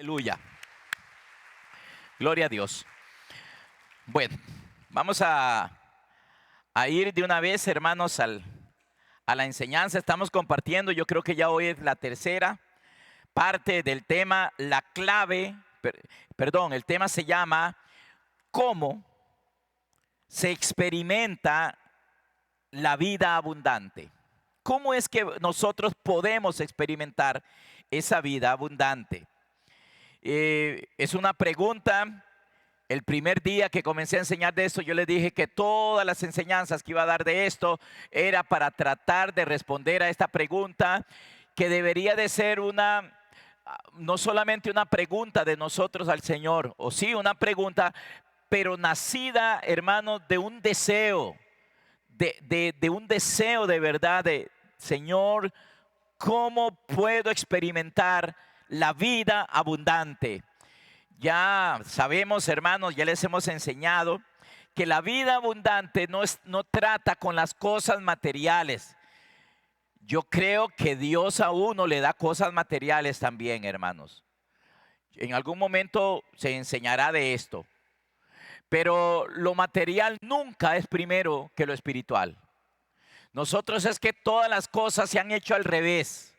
Aleluya. Gloria a Dios. Bueno, vamos a ir de una vez, hermanos, a la enseñanza. Estamos compartiendo, yo creo que ya hoy es la tercera parte del tema, la clave, el tema se llama ¿cómo se experimenta la vida abundante? ¿Cómo es que nosotros podemos experimentar esa vida abundante? Es una pregunta. El primer día que comencé a enseñar de esto, yo les dije que todas las enseñanzas que iba a dar de esto era para tratar de responder a esta pregunta, que debería de ser no solamente una pregunta de nosotros al Señor, o sí una pregunta, pero nacida, hermanos, de un deseo, de un deseo de verdad de Señor, ¿cómo puedo experimentar la vida abundante? Ya sabemos, hermanos, ya les hemos enseñado que la vida abundante no trata con las cosas materiales. Yo creo que Dios a uno le da cosas materiales también, hermanos. En algún momento se enseñará de esto. Pero lo material nunca es primero que lo espiritual. Nosotros es que todas las cosas se han hecho al revés.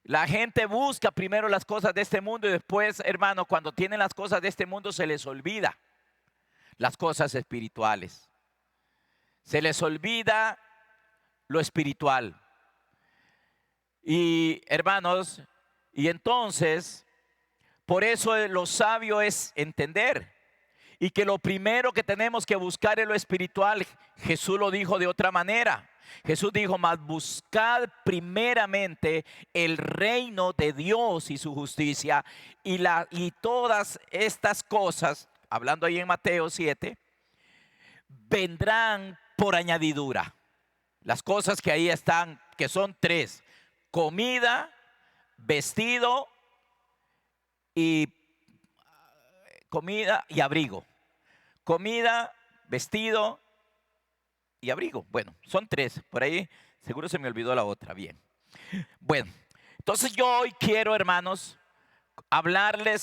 La gente busca primero las cosas de este mundo y después, hermano, cuando tienen las cosas de este mundo se les olvida las cosas espirituales. Se les olvida lo espiritual. Y hermanos, y entonces, por eso lo sabio es entender. Y que lo primero que tenemos que buscar es lo espiritual. Jesús lo dijo de otra manera. Jesús dijo, mas buscad primeramente el reino de Dios y su justicia, y todas estas cosas, hablando ahí en Mateo 7, vendrán por añadidura. Las cosas que ahí están, que son tres: comida, vestido y abrigo. Comida, vestido y abrigo. Bueno, son tres. Por ahí seguro se me olvidó la otra. Bien. Bueno, entonces yo hoy quiero, hermanos,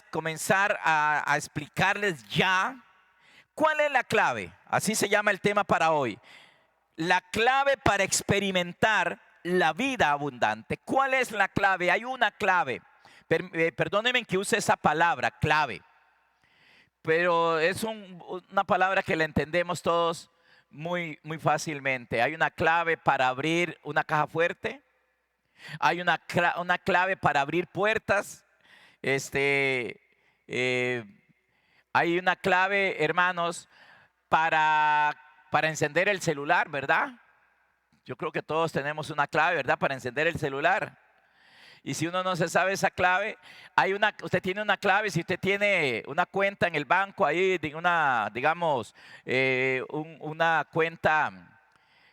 comenzar a explicarles ya cuál es la clave. Así se llama el tema para hoy. La clave para experimentar la vida abundante. ¿Cuál es la clave? Hay una clave. Perdónenme que use esa palabra, clave. Pero es una palabra que la entendemos todos muy fácilmente. Hay una clave para abrir una caja fuerte. Hay una clave para abrir puertas. Hay una clave, hermanos, para encender el celular, ¿verdad? Yo creo que todos tenemos una clave, ¿verdad? Para encender el celular. Y si uno no se sabe esa clave, usted tiene una clave. Si usted tiene una cuenta en el banco ahí, digamos, una cuenta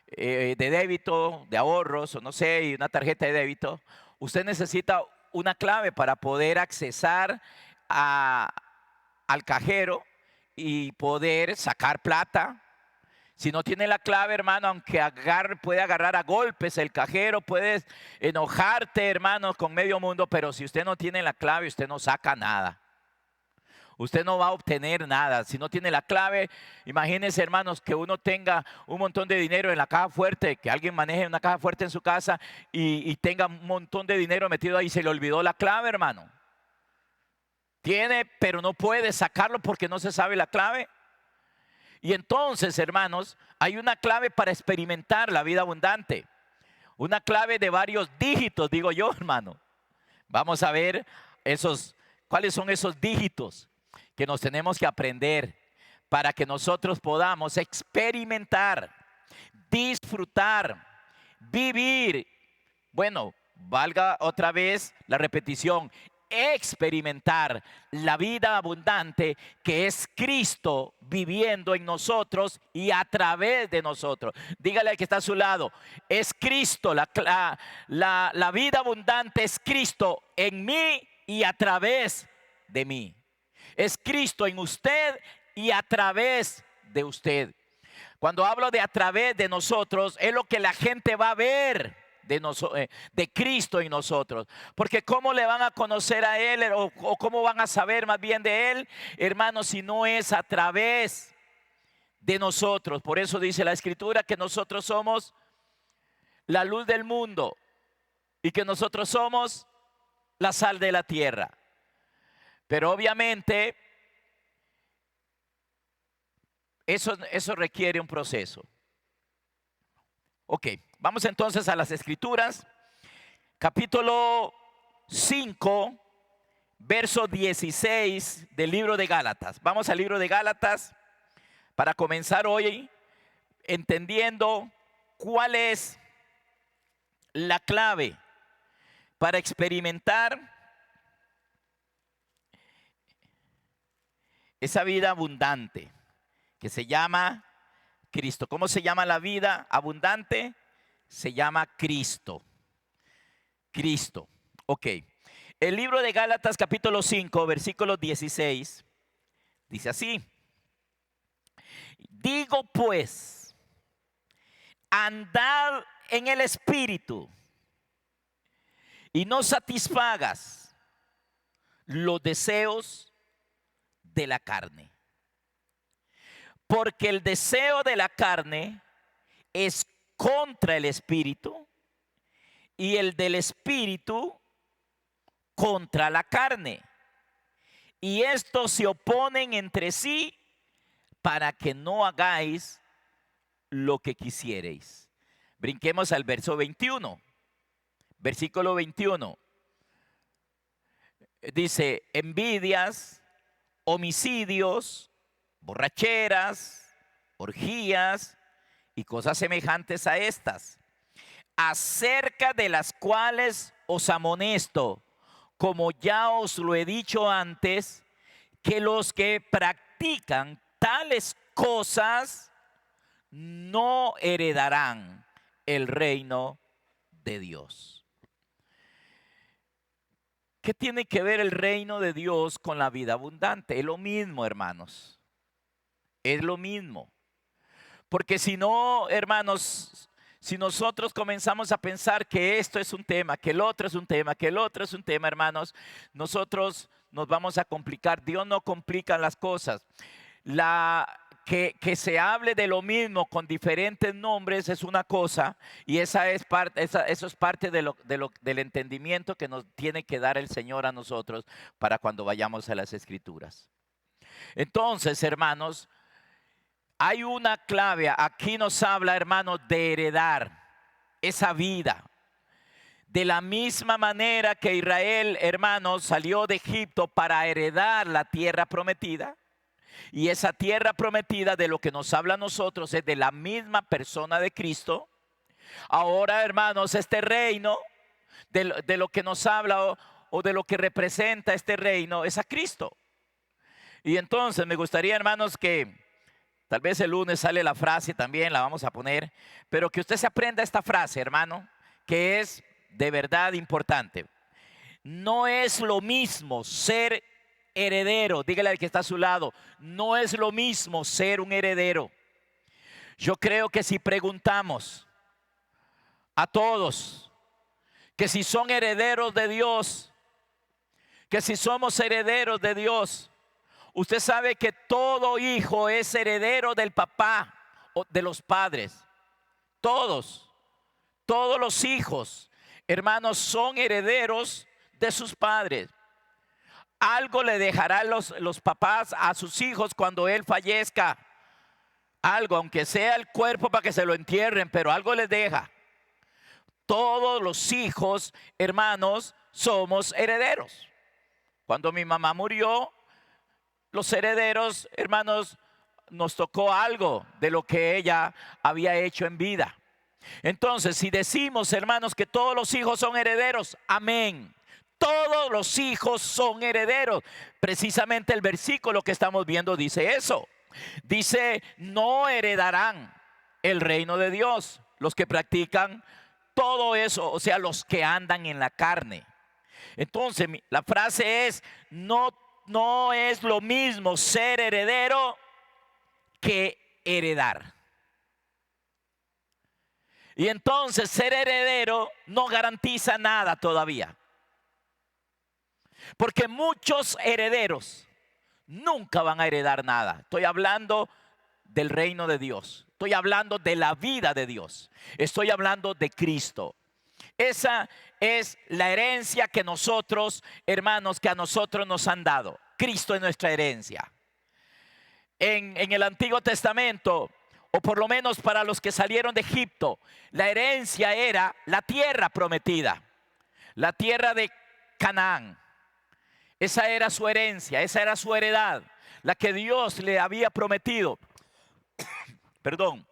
de débito, de ahorros, o no sé, y una tarjeta de débito, usted necesita una clave para poder accesar al cajero y poder sacar plata. Si no tiene la clave, hermano, aunque puede agarrar a golpes el cajero, puedes enojarte, hermano, con medio mundo, pero si usted no tiene la clave, usted no saca nada. Usted no va a obtener nada. Si no tiene la clave, imagínense, hermanos, que uno tenga un montón de dinero en la caja fuerte, que alguien maneje una caja fuerte en su casa y tenga un montón de dinero metido ahí y se le olvidó la clave, hermano. Tiene, pero no puede sacarlo porque no se sabe la clave. Y entonces, hermanos, hay una clave para experimentar la vida abundante. Una clave de varios dígitos, digo yo, hermano. Vamos a ver cuáles son esos dígitos que nos tenemos que aprender para que nosotros podamos experimentar, disfrutar, vivir. Bueno, valga otra vez la repetición. Experimentar la vida abundante que es Cristo viviendo en nosotros y a través de nosotros. Dígale al que está a su lado, es Cristo, la vida abundante es Cristo en mí y a través de mí. Es Cristo en usted y a través de usted. Cuando hablo de a través de nosotros, es lo que la gente va a ver de Cristo en nosotros. Porque ¿cómo le van a conocer a Él o cómo van a saber más bien de Él, hermanos, si no es a través de nosotros? Por eso dice la Escritura que nosotros somos la luz del mundo y que nosotros somos la sal de la tierra. Pero obviamente eso requiere un proceso. Ok, vamos entonces a las Escrituras, capítulo 5, verso 16 del libro de Gálatas. Vamos al libro de Gálatas para comenzar hoy entendiendo cuál es la clave para experimentar esa vida abundante que se llama Cristo. ¿Cómo se llama la vida abundante? Se llama Cristo. Cristo. Ok. El libro de Gálatas capítulo 5, versículo 16, dice así: digo pues, andad en el Espíritu y no satisfagas los deseos de la carne. Porque el deseo de la carne es contra el Espíritu y el del Espíritu contra la carne. Y estos se oponen entre sí para que no hagáis lo que quisiereis. Brinquemos al verso 21. Versículo 21. Dice: envidias, homicidios, borracheras, orgías y cosas semejantes a estas, acerca de las cuales os amonesto, como ya os lo he dicho antes, que los que practican tales cosas no heredarán el reino de Dios. ¿Qué tiene que ver el reino de Dios con la vida abundante? Es lo mismo, hermanos. Es lo mismo. Porque si no, hermanos, si nosotros comenzamos a pensar que esto es un tema, que el otro es un tema, que el otro es un tema, hermanos, nosotros nos vamos a complicar. Dios no complica las cosas. Que se hable de lo mismo con diferentes nombres es una cosa, y eso es parte del entendimiento que nos tiene que dar el Señor a nosotros para cuando vayamos a las Escrituras. Entonces, hermanos, hay una clave. Aquí nos habla, hermanos, de heredar esa vida. De la misma manera que Israel, hermanos, salió de Egipto para heredar la tierra prometida. Y esa tierra prometida de lo que nos habla a nosotros es de la misma persona de Cristo. Ahora, hermanos, este reino, de lo que nos habla o de lo que representa este reino, es a Cristo. Y entonces me gustaría, hermanos, que tal vez el lunes sale la frase también, la vamos a poner, pero que usted se aprenda esta frase, hermano, que es de verdad importante. No es lo mismo ser heredero. Dígale al que está a su lado: no es lo mismo ser un heredero. Yo creo que si preguntamos a todos que si son herederos de Dios, que si somos herederos de Dios, usted sabe que todo hijo es heredero del papá o de los padres. Todos los hijos, hermanos, son herederos de sus padres. Algo le dejarán los papás a sus hijos cuando él fallezca. Algo, aunque sea el cuerpo para que se lo entierren, pero algo les deja. Todos los hijos, hermanos, somos herederos. Cuando mi mamá murió, los herederos, hermanos, nos tocó algo de lo que ella había hecho en vida. Entonces, si decimos, hermanos, que todos los hijos son herederos, amén. Todos los hijos son herederos. Precisamente el versículo que estamos viendo dice eso. Dice: no heredarán el reino de Dios los que practican todo eso, o sea, los que andan en la carne. Entonces, la frase es: no es lo mismo ser heredero que heredar. Y entonces ser heredero no garantiza nada todavía. Porque muchos herederos nunca van a heredar nada. Estoy hablando del reino de Dios. Estoy hablando de la vida de Dios. Estoy hablando de Cristo. Esa es la herencia que nosotros, hermanos, que a nosotros nos han dado. Cristo es nuestra herencia. En el Antiguo Testamento, o por lo menos para los que salieron de Egipto, la herencia era la tierra prometida, la tierra de Canaán. Esa era su herencia, esa era su heredad, la que Dios le había prometido, perdón,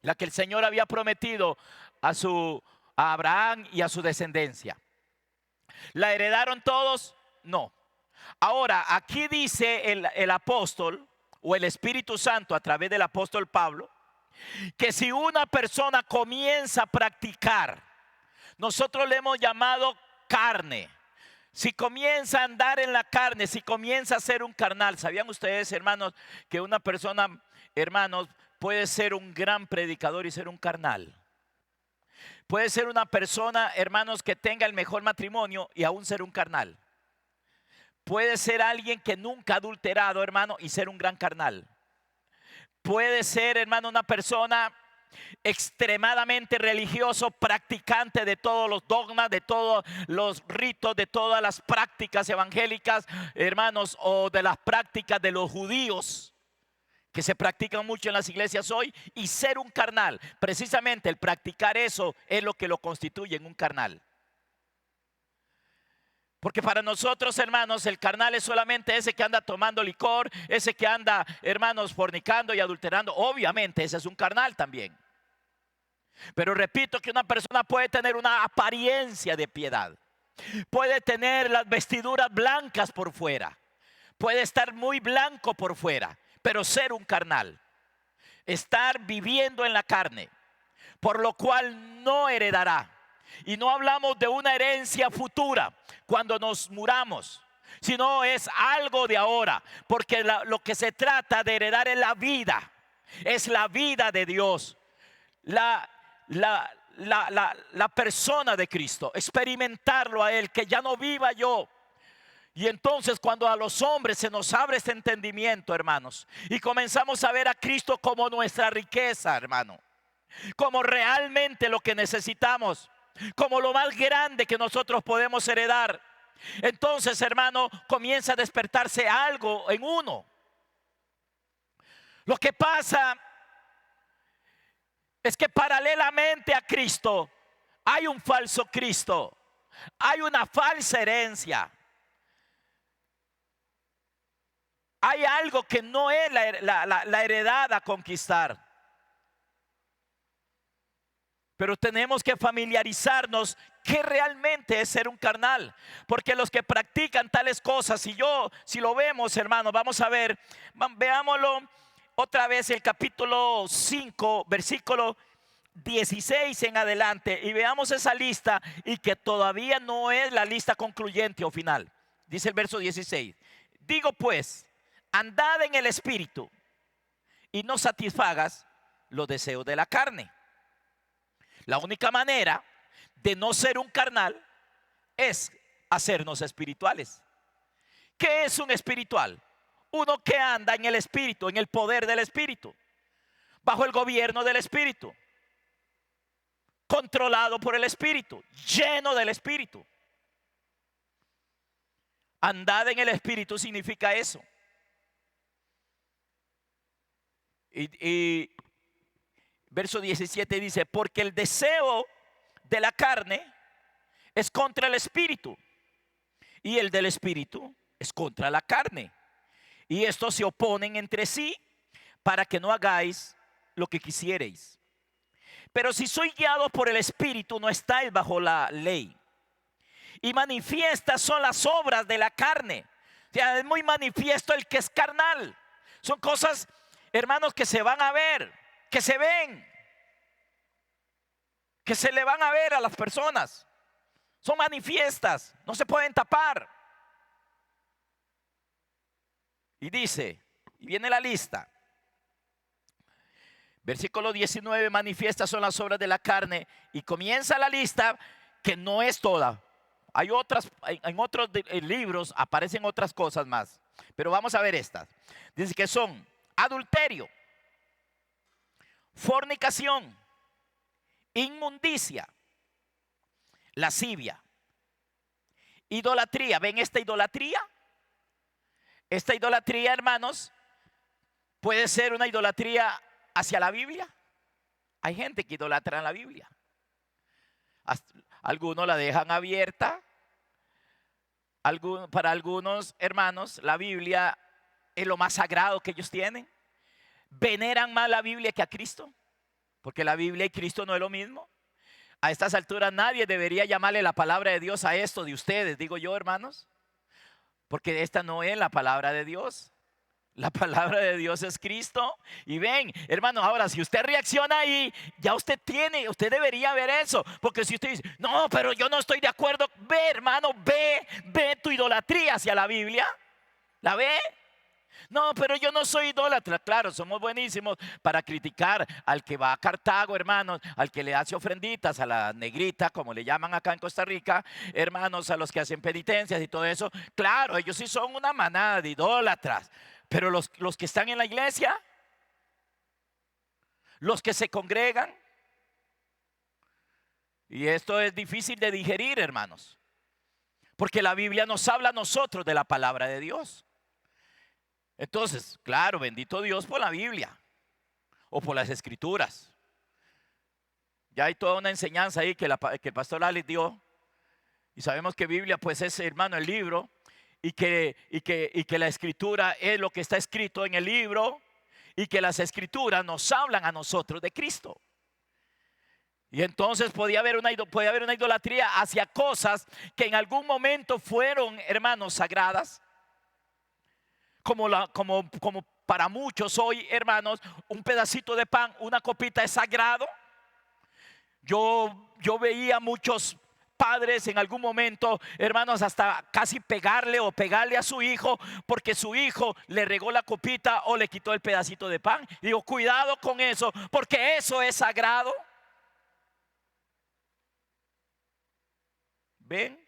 la que el Señor había prometido a Abraham y a su descendencia. ¿La heredaron todos? No. Ahora, aquí dice el apóstol o el Espíritu Santo a través del apóstol Pablo, que si una persona comienza a practicar, nosotros le hemos llamado carne. Si comienza a andar en la carne, si comienza a ser un carnal. ¿Sabían ustedes, hermanos, que una persona, hermanos, puede ser un gran predicador y ser un carnal? Puede ser una persona, hermanos, que tenga el mejor matrimonio y aún ser un carnal. Puede ser alguien que nunca ha adulterado, hermano, y ser un gran carnal. Puede ser, hermano, una persona extremadamente religioso, practicante de todos los dogmas, de todos los ritos, de todas las prácticas evangélicas, hermanos, o de las prácticas de los judíos que se practican mucho en las iglesias hoy, y ser un carnal. Precisamente el practicar eso es lo que lo constituye en un carnal. Porque para nosotros, hermanos, el carnal es solamente ese que anda tomando licor, ese que anda, hermanos, fornicando y adulterando. Obviamente ese es un carnal también. Pero repito que una persona puede tener una apariencia de piedad. Puede tener las vestiduras blancas por fuera. Puede estar muy blanco por fuera, pero ser un carnal. Estar viviendo en la carne, por lo cual no heredará. Y no hablamos de una herencia futura cuando nos muramos, sino es algo de ahora, porque lo que se trata de heredar es la vida, es la vida de Dios, la persona de Cristo, experimentarlo a Él, que ya no viva yo. Y entonces cuando a los hombres se nos abre este entendimiento, hermanos, y comenzamos a ver a Cristo como nuestra riqueza, hermano, como realmente lo que necesitamos, como lo más grande que nosotros podemos heredar, entonces, hermano, comienza a despertarse algo en uno. Lo que pasa es que paralelamente a Cristo hay un falso Cristo, hay una falsa herencia, hay algo que no es la heredad a conquistar. Pero tenemos que familiarizarnos qué realmente es ser un carnal. Porque los que practican tales cosas, si lo vemos, hermanos, vamos a ver, veámoslo otra vez el capítulo 5, versículo 16 en adelante. Y veamos esa lista, y que todavía no es la lista concluyente o final. Dice el verso 16. Digo pues, andad en el Espíritu y no satisfagas los deseos de la carne. La única manera de no ser un carnal es hacernos espirituales. ¿Qué es un espiritual? Uno que anda en el Espíritu, en el poder del Espíritu, bajo el gobierno del Espíritu, controlado por el Espíritu, lleno del Espíritu. Andar en el Espíritu significa eso. Y verso 17 dice, porque el deseo de la carne es contra el Espíritu, y el del Espíritu es contra la carne. Y estos se oponen entre sí para que no hagáis lo que quisierais. Pero si sois guiados por el Espíritu, no estáis bajo la ley. Y manifiestas son las obras de la carne. O sea, es muy manifiesto el que es carnal. Son cosas, hermanos, que se van a ver, que se ven, que se le van a ver a las personas. Son manifiestas, no se pueden tapar. Y dice, y viene la lista. Versículo 19, manifiestas son las obras de la carne, y comienza la lista que no es toda. Hay otras, en otros libros aparecen otras cosas más, pero vamos a ver estas. Dice que son adulterio, fornicación, inmundicia, lascivia, idolatría. ¿Ven esta idolatría? Esta idolatría, hermanos, puede ser una idolatría hacia la Biblia. Hay gente que idolatra la Biblia. Algunos la dejan abierta. Para algunos hermanos, la Biblia es lo más sagrado que ellos tienen. Veneran más la Biblia que a Cristo, porque la Biblia y Cristo no es lo mismo. A estas alturas nadie debería llamarle la palabra de Dios a esto de ustedes, digo yo, hermanos, porque esta no es la palabra de Dios. La palabra de Dios es Cristo. Y ven, hermanos, ahora si usted reacciona ahí, ya usted debería ver eso. Porque si usted dice, no, pero yo no estoy de acuerdo, ve, hermano, ve tu idolatría hacia la Biblia. ¿La ve? No, pero yo no soy idólatra. Claro, somos buenísimos para criticar al que va a Cartago, hermanos, al que le hace ofrenditas, a la negrita, como le llaman acá en Costa Rica, hermanos, a los que hacen penitencias y todo eso. Claro, ellos sí son una manada de idólatras. Pero los que están en la iglesia, los que se congregan, y esto es difícil de digerir, hermanos, porque la Biblia nos habla a nosotros de la palabra de Dios. Entonces, claro, bendito Dios por la Biblia o por las Escrituras. Ya hay toda una enseñanza ahí que el pastor Alex dio, y sabemos que Biblia pues es, hermano, el libro. Y que la escritura es lo que está escrito en el libro, y que las escrituras nos hablan a nosotros de Cristo. Y entonces podía haber una idolatría hacia cosas que en algún momento fueron, hermanos, sagradas, como para muchos hoy, hermanos, un pedacito de pan, una copita es sagrado. Yo veía muchos padres en algún momento, hermanos, hasta casi pegarle a su hijo porque su hijo le regó la copita o le quitó el pedacito de pan. Y digo, cuidado con eso, porque eso es sagrado. ¿Ven?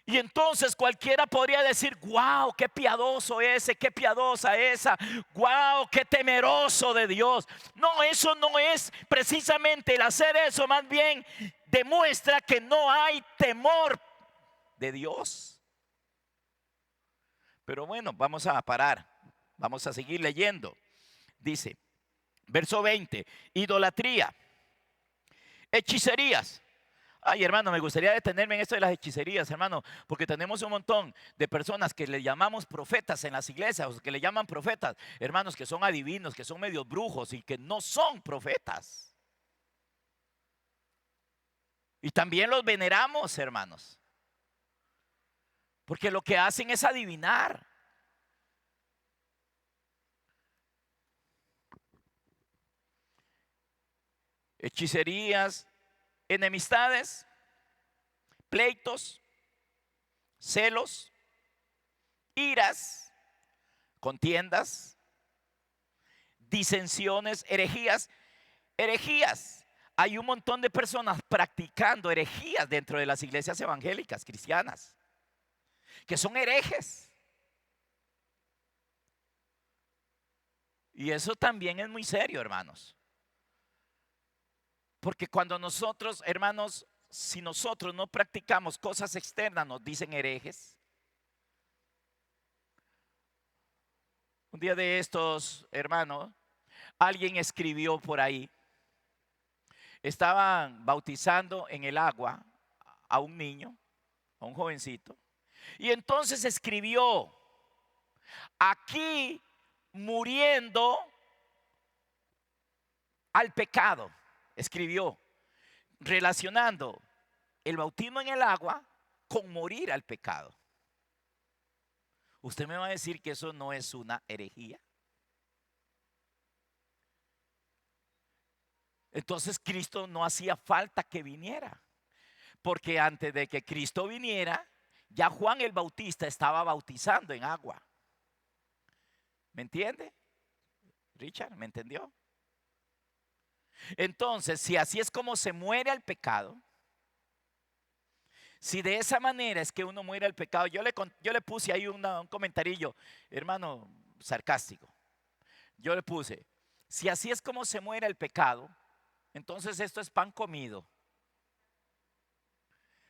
Y entonces cualquiera podría decir, wow, qué piadoso ese, qué piadosa esa, wow, qué temeroso de Dios. No, eso no es precisamente el hacer eso, más bien demuestra que no hay temor de Dios. Pero bueno, vamos a parar, vamos a seguir leyendo. Dice, verso 20, idolatría, hechicerías. Ay, hermano, me gustaría detenerme en esto de las hechicerías, hermano, porque tenemos un montón de personas que le llamamos profetas en las iglesias, o que le llaman profetas, hermanos, que son adivinos, que son medios brujos y que no son profetas. Y también los veneramos, hermanos, porque lo que hacen es adivinar. Hechicerías, enemistades, pleitos, celos, iras, contiendas, disensiones, herejías. Herejías. Hay un montón de personas practicando herejías dentro de las iglesias evangélicas cristianas, que son herejes. Y eso también es muy serio, hermanos. Porque cuando nosotros, hermanos, si nosotros no practicamos cosas externas, nos dicen herejes. Un día de estos, hermano, alguien escribió por ahí. Estaban bautizando en el agua a un niño, a un jovencito. Y entonces escribió, aquí muriendo al pecado. Escribió, relacionando el bautismo en el agua con morir al pecado. ¿Usted me va a decir que eso no es una herejía? Entonces Cristo no hacía falta que viniera, porque antes de que Cristo viniera, ya Juan el Bautista estaba bautizando en agua. ¿Me entiende? Richard, ¿me entendió? Entonces, si así es como se muere al pecado, si de esa manera es que uno muere al pecado, yo le puse ahí un comentarillo, hermano, sarcástico. Yo le puse, si así es como se muere el pecado, entonces esto es pan comido.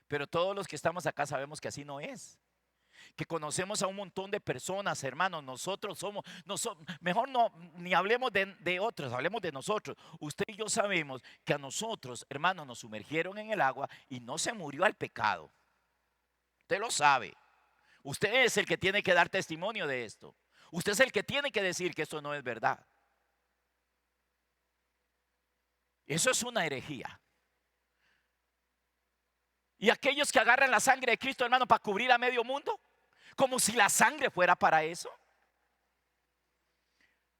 Pero todos los que estamos acá sabemos que así no es. Que conocemos a un montón de personas, hermanos. Nosotros somos, mejor no, ni hablemos de otros, hablemos de nosotros. Usted y yo sabemos que a nosotros, hermanos, nos sumergieron en el agua y no se murió al pecado. Usted lo sabe. Usted es el que tiene que dar testimonio de esto. Usted es el que tiene que decir que esto no es verdad. Eso es una herejía. Y aquellos que agarran la sangre de Cristo, hermano, para cubrir a medio mundo, como si la sangre fuera para eso.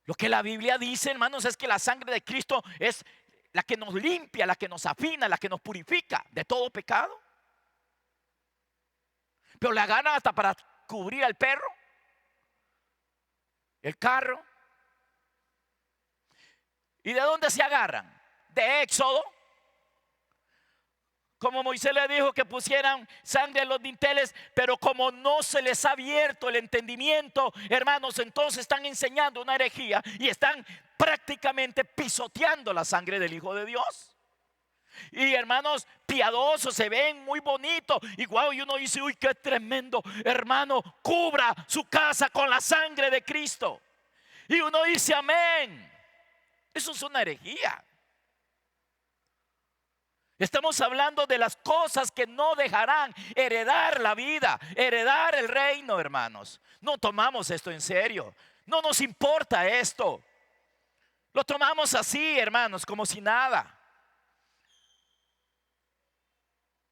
Lo que la Biblia dice, hermanos, es que la sangre de Cristo es la que nos limpia, la que nos afina, la que nos purifica de todo pecado. Pero la agarran hasta para cubrir al perro, el carro. ¿Y de dónde se agarran? De Éxodo. Como Moisés le dijo que pusieran sangre en los dinteles, pero como no se les ha abierto el entendimiento, hermanos, entonces están enseñando una herejía y están prácticamente pisoteando la sangre del Hijo de Dios. Y hermanos, piadosos, se ven muy bonitos. Y guau, y uno dice, uy, qué tremendo, hermano, cubra su casa con la sangre de Cristo. Y uno dice, amén. Eso es una herejía. Estamos hablando de las cosas que no dejarán heredar la vida, heredar el reino, hermanos. No tomamos esto en serio. No nos importa esto. Lo tomamos así, hermanos, como si nada.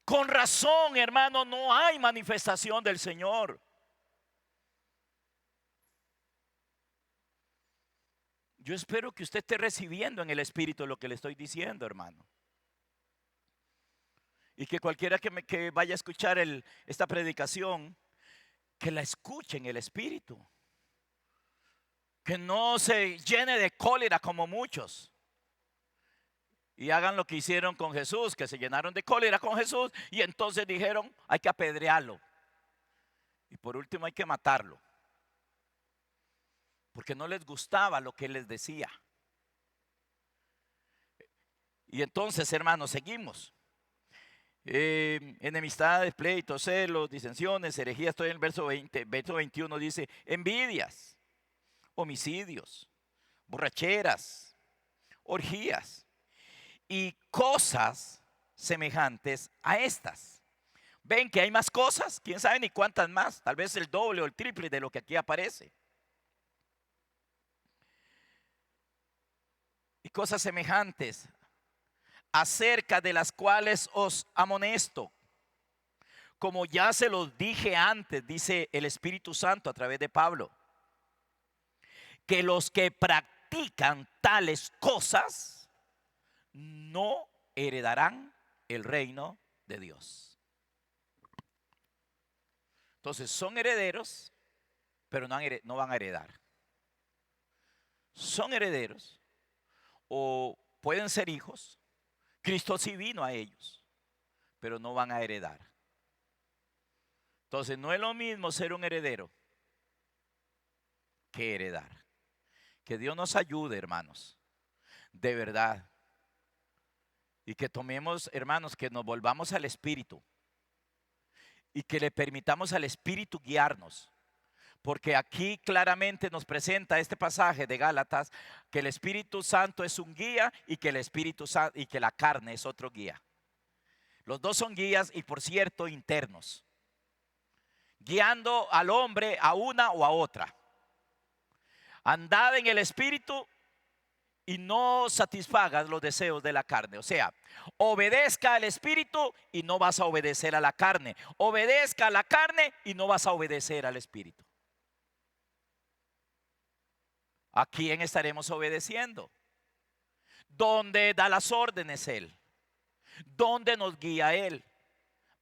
Con razón, hermano, no hay manifestación del Señor. Yo espero que usted esté recibiendo en el Espíritu lo que le estoy diciendo, hermano. Y que cualquiera que vaya a escuchar esta predicación, que la escuche en el Espíritu. Que no se llene de cólera como muchos. Y hagan lo que hicieron con Jesús, que se llenaron de cólera con Jesús. Y entonces dijeron, hay que apedrearlo. Y por último hay que matarlo. Porque no les gustaba lo que él les decía. Y entonces, hermanos, seguimos. Enemistades, pleitos, celos, disensiones, herejías. Estoy en el verso 20, verso 21 dice, envidias, homicidios, borracheras, orgías y cosas semejantes a estas. ¿Ven que hay más cosas? ¿Quién sabe ni cuántas más? Tal vez el doble o el triple de lo que aquí aparece. Y cosas semejantes, acerca de las cuales os amonesto, como ya se los dije antes, dice el Espíritu Santo a través de Pablo, que los que practican tales cosas no heredarán el reino de Dios. Entonces son herederos, pero no van a heredar. Son herederos o pueden ser hijos. Cristo sí vino a ellos, pero no van a heredar. Entonces no es lo mismo ser un heredero que heredar. Que Dios nos ayude, hermanos, de verdad. Y que tomemos, hermanos, que nos volvamos al Espíritu. Y que le permitamos al Espíritu guiarnos. Porque aquí claramente nos presenta este pasaje de Gálatas que el Espíritu Santo es un guía y que el Espíritu Santo y que la carne es otro guía. Los dos son guías y por cierto internos, guiando al hombre a una o a otra. Andad en el Espíritu y no satisfagas los deseos de la carne. O sea, obedezca al Espíritu y no vas a obedecer a la carne. Obedezca a la carne y no vas a obedecer al Espíritu. ¿A quién estaremos obedeciendo? ¿Dónde da las órdenes Él? ¿Dónde nos guía Él?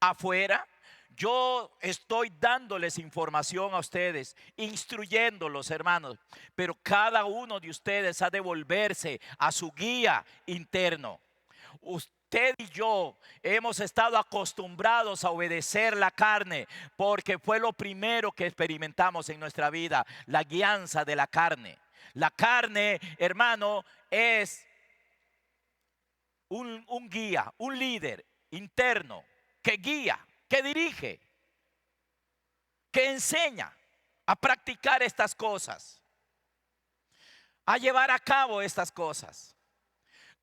¿Afuera? Yo estoy dándoles información a ustedes, instruyéndolos, hermanos, pero cada uno de ustedes ha de volverse a su guía interno. Usted y yo hemos estado acostumbrados a obedecer la carne porque fue lo primero que experimentamos en nuestra vida, la guianza de la carne. La carne, hermano, es un guía, un líder interno que guía, que dirige, que enseña a practicar estas cosas, a llevar a cabo estas cosas.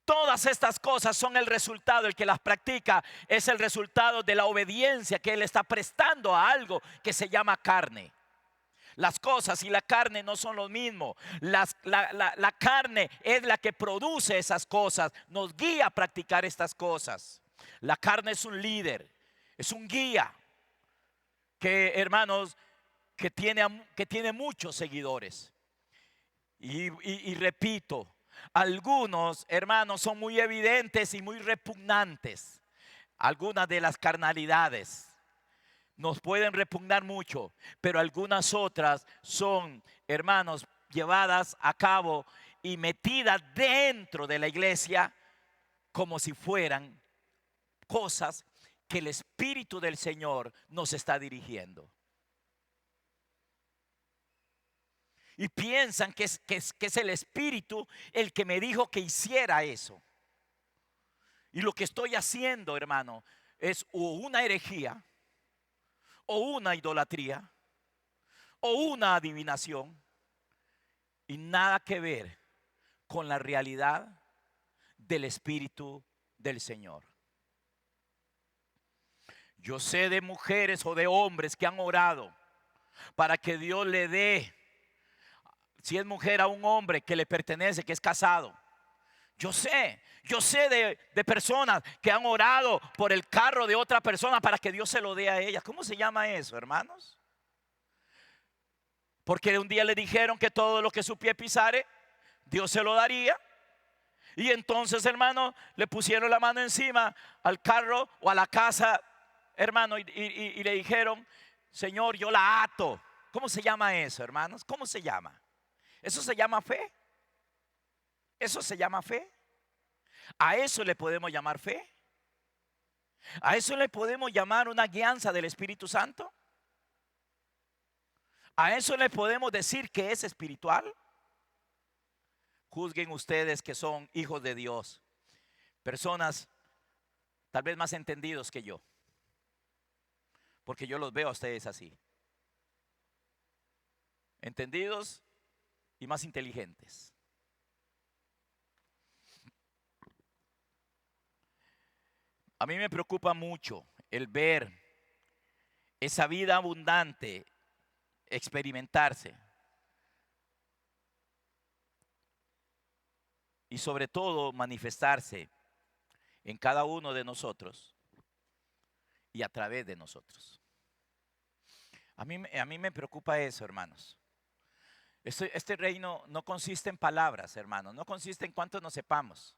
Todas estas cosas son el resultado, el que las practica es el resultado de la obediencia que él está prestando a algo que se llama carne. Las cosas y la carne no son lo mismo. La carne es la que produce esas cosas, nos guía a practicar estas cosas. La carne es un líder, es un guía que, hermanos, que tiene muchos seguidores. Y repito, algunos, hermanos, son muy evidentes y muy repugnantes. Algunas de las carnalidades nos pueden repugnar mucho, pero algunas otras son, hermanos, llevadas a cabo y metidas dentro de la iglesia como si fueran cosas que el Espíritu del Señor nos está dirigiendo. Y piensan que es el Espíritu el que me dijo que hiciera eso. Y lo que estoy haciendo, hermano, es o una herejía, o una idolatría, o una adivinación, y nada que ver con la realidad del Espíritu del Señor. Yo sé de mujeres o de hombres que han orado para que Dios le dé, si es mujer, a un hombre que le pertenece, que es casado. Yo sé de personas que han orado por el carro de otra persona para que Dios se lo dé a ella. ¿Cómo se llama eso, hermanos? Porque un día le dijeron que todo lo que su pie pisare, Dios se lo daría. Y entonces, hermano, le pusieron la mano encima al carro o a la casa, hermano, y le dijeron: Señor, yo la ato. ¿Cómo se llama eso, hermanos? ¿Cómo se llama? ¿Eso se llama fe? ¿Eso se llama fe? ¿A eso le podemos llamar fe? ¿A eso le podemos llamar una guianza del Espíritu Santo? ¿A eso le podemos decir que es espiritual? Juzguen ustedes que son hijos de Dios, personas tal vez más entendidos que yo, porque yo los veo a ustedes así, entendidos y más inteligentes. A mí me preocupa mucho el ver esa vida abundante experimentarse. Y sobre todo manifestarse en cada uno de nosotros y a través de nosotros. A mí me preocupa eso, hermanos. Este reino no consiste en palabras, hermanos. No consiste en cuánto nos sepamos.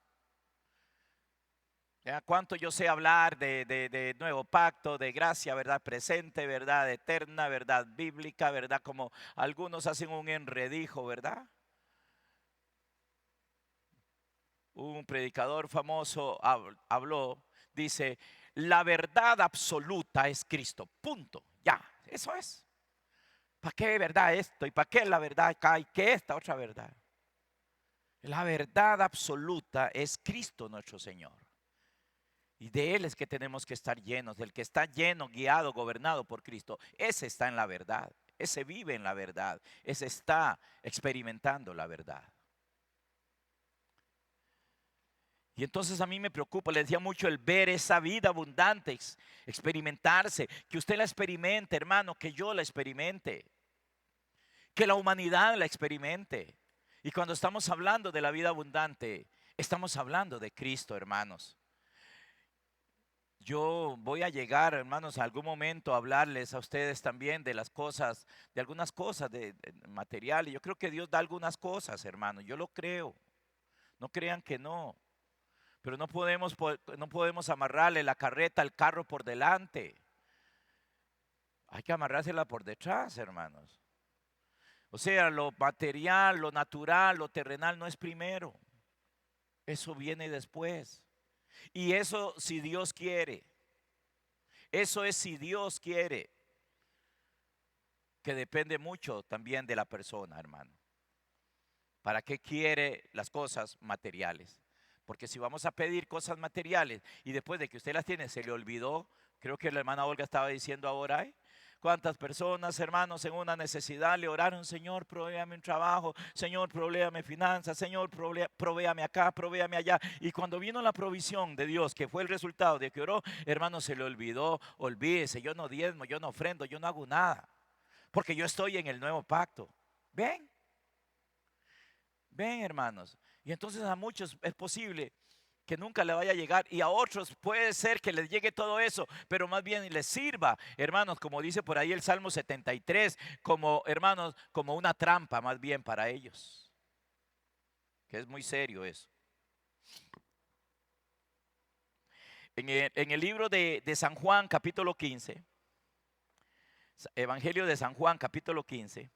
¿Ya? Cuánto yo sé hablar de nuevo pacto, de gracia, verdad presente, verdad eterna, verdad bíblica, verdad, como algunos hacen un enredijo, ¿verdad? Un predicador famoso habló, dice: la verdad absoluta es Cristo, punto, ya, eso es. ¿Para qué verdad esto? ¿Y para qué la verdad acá? ¿Y qué esta otra verdad? La verdad absoluta es Cristo nuestro Señor. Y de Él es que tenemos que estar llenos. Del que está lleno, guiado, gobernado por Cristo, ese está en la verdad, ese vive en la verdad, ese está experimentando la verdad. Y entonces a mí me preocupa, le decía mucho, el ver esa vida abundante, experimentarse, que usted la experimente, hermano, que yo la experimente, que la humanidad la experimente. Y cuando estamos hablando de la vida abundante, estamos hablando de Cristo, hermanos. Yo voy a llegar, hermanos, a algún momento a hablarles a ustedes también de las cosas, de algunas cosas de materiales. Yo creo que Dios da algunas cosas, hermanos, yo lo creo. No crean que no. Pero no podemos amarrarle la carreta al carro por delante. hay que amarrársela por detrás, hermanos. O sea, lo material, lo natural, lo terrenal no es primero. Eso viene después. Y eso si Dios quiere. Eso es si Dios quiere. Que depende mucho también de la persona, hermano. ¿Para qué quiere las cosas materiales? Porque si vamos a pedir cosas materiales y después de que usted las tiene se le olvidó, creo que la hermana Olga estaba diciendo ahora, ¿cuántas personas, hermanos, en una necesidad le oraron, Señor, provéame un trabajo, Señor, provéame finanzas, Señor, provéame acá, provéame allá? Y cuando vino la provisión de Dios, que fue el resultado de que oró, hermano, se le olvidó, olvídese, yo no diezmo, yo no ofrendo, yo no hago nada, porque yo estoy en el nuevo pacto. ¿Ven? Ven, hermanos. Y entonces a muchos es posible que nunca le vaya a llegar y a otros puede ser que les llegue todo eso, pero más bien les sirva, hermanos, como dice por ahí el Salmo 73, como hermanos, como una trampa más bien para ellos. Que es muy serio eso. En el libro de San Juan, capítulo 15, Evangelio de San Juan, capítulo 15.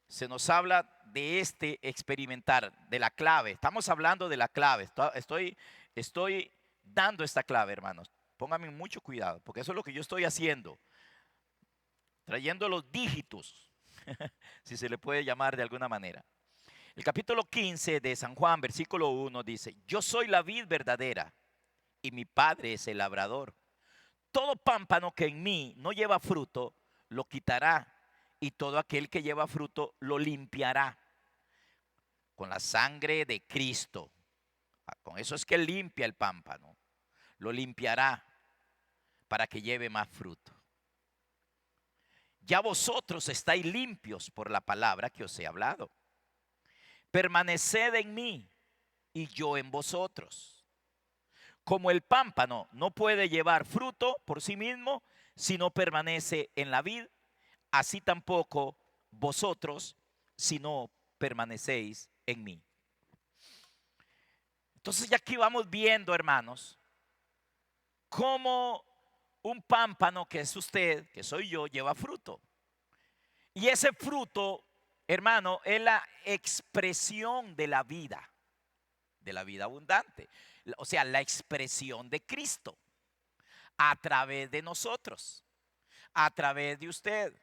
Se nos habla de este experimentar, de la clave. Estamos hablando de la clave. Estoy dando esta clave, hermanos. Pónganme mucho cuidado, porque eso es lo que yo estoy haciendo. Trayendo los dígitos, si se le puede llamar de alguna manera. El capítulo 15 de San Juan, versículo 1 dice: yo soy la vid verdadera y mi Padre es el labrador. Todo pámpano que en mí no lleva fruto, lo quitará. Y todo aquel que lleva fruto lo limpiará con la sangre de Cristo. Con eso es que limpia el pámpano. Lo limpiará para que lleve más fruto. Ya vosotros estáis limpios por la palabra que os he hablado. Permaneced en mí y yo en vosotros. Como el pámpano no puede llevar fruto por sí mismo si no permanece en la vid, así tampoco vosotros si no permanecéis en mí. Entonces ya aquí vamos viendo, hermanos, cómo un pámpano que es usted, que soy yo, lleva fruto. Y ese fruto, hermano, es la expresión de la vida abundante. O sea, la expresión de Cristo a través de nosotros, a través de usted.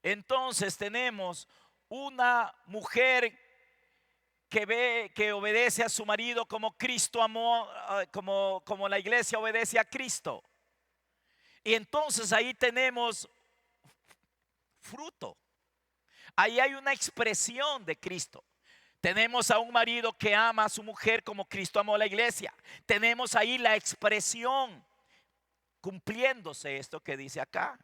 Entonces tenemos una mujer que obedece a su marido como Cristo amó, como la iglesia obedece a Cristo. Y entonces ahí tenemos fruto. Ahí hay una expresión de Cristo. Tenemos a un marido que ama a su mujer como Cristo amó a la iglesia. Tenemos ahí la expresión cumpliéndose esto que dice acá.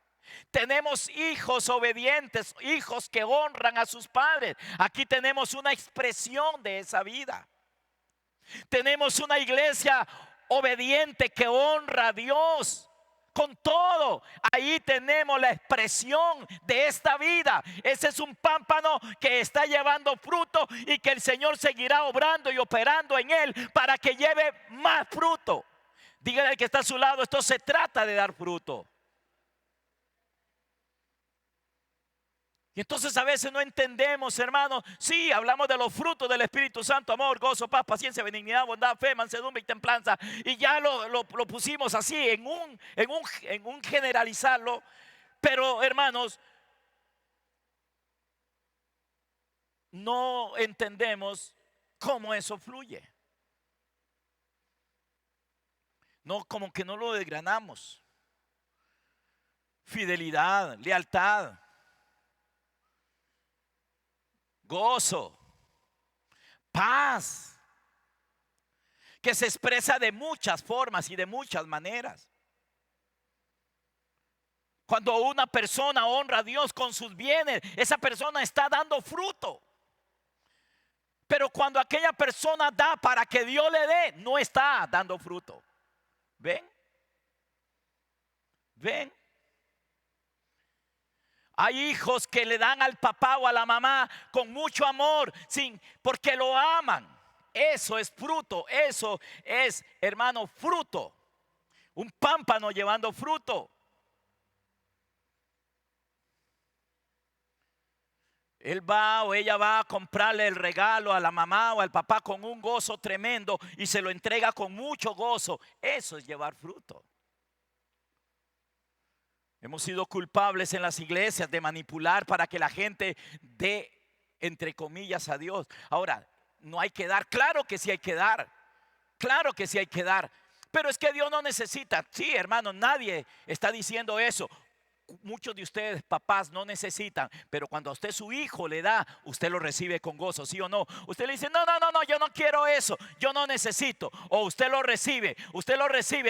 Tenemos hijos obedientes, hijos que honran a sus padres. Aquí tenemos una expresión de esa vida. Tenemos una iglesia obediente que honra a Dios con todo. Ahí tenemos la expresión de esta vida. Ese es un pámpano que está llevando fruto y que el Señor seguirá obrando y operando en él para que lleve más fruto. Dígale al que está a su lado, esto se trata de dar fruto. Y entonces a veces no entendemos, hermanos. Sí, hablamos de los frutos del Espíritu Santo: amor, gozo, paz, paciencia, benignidad, bondad, fe, mansedumbre y templanza. Y ya lo pusimos así en un generalizarlo. Pero, hermanos, no entendemos cómo eso fluye. No, como que no lo desgranamos. Fidelidad, lealtad, gozo, paz, que se expresa de muchas formas y de muchas maneras. Cuando una persona honra a Dios con sus bienes, esa persona está dando fruto. Pero cuando aquella persona da para que Dios le dé, no está dando fruto. ¿Ven? ¿Ven? Hay hijos que le dan al papá o a la mamá con mucho amor, porque lo aman. Eso es fruto, eso es, hermano, fruto. Un pámpano llevando fruto. Él va o ella va a comprarle el regalo a la mamá o al papá con un gozo tremendo y se lo entrega con mucho gozo. Eso es llevar fruto. Hemos sido culpables en las iglesias de manipular para que la gente dé, entre comillas, a Dios. Ahora, no hay que dar. Claro que sí hay que dar. Claro que sí hay que dar. Pero es que Dios no necesita. Sí, hermano, nadie está diciendo eso. Muchos de ustedes, papás, no necesitan, pero cuando a usted su hijo le da, usted lo recibe con gozo, ¿sí o no? Usted le dice, no, no, no, no, yo no quiero eso, yo no necesito. O usted lo recibe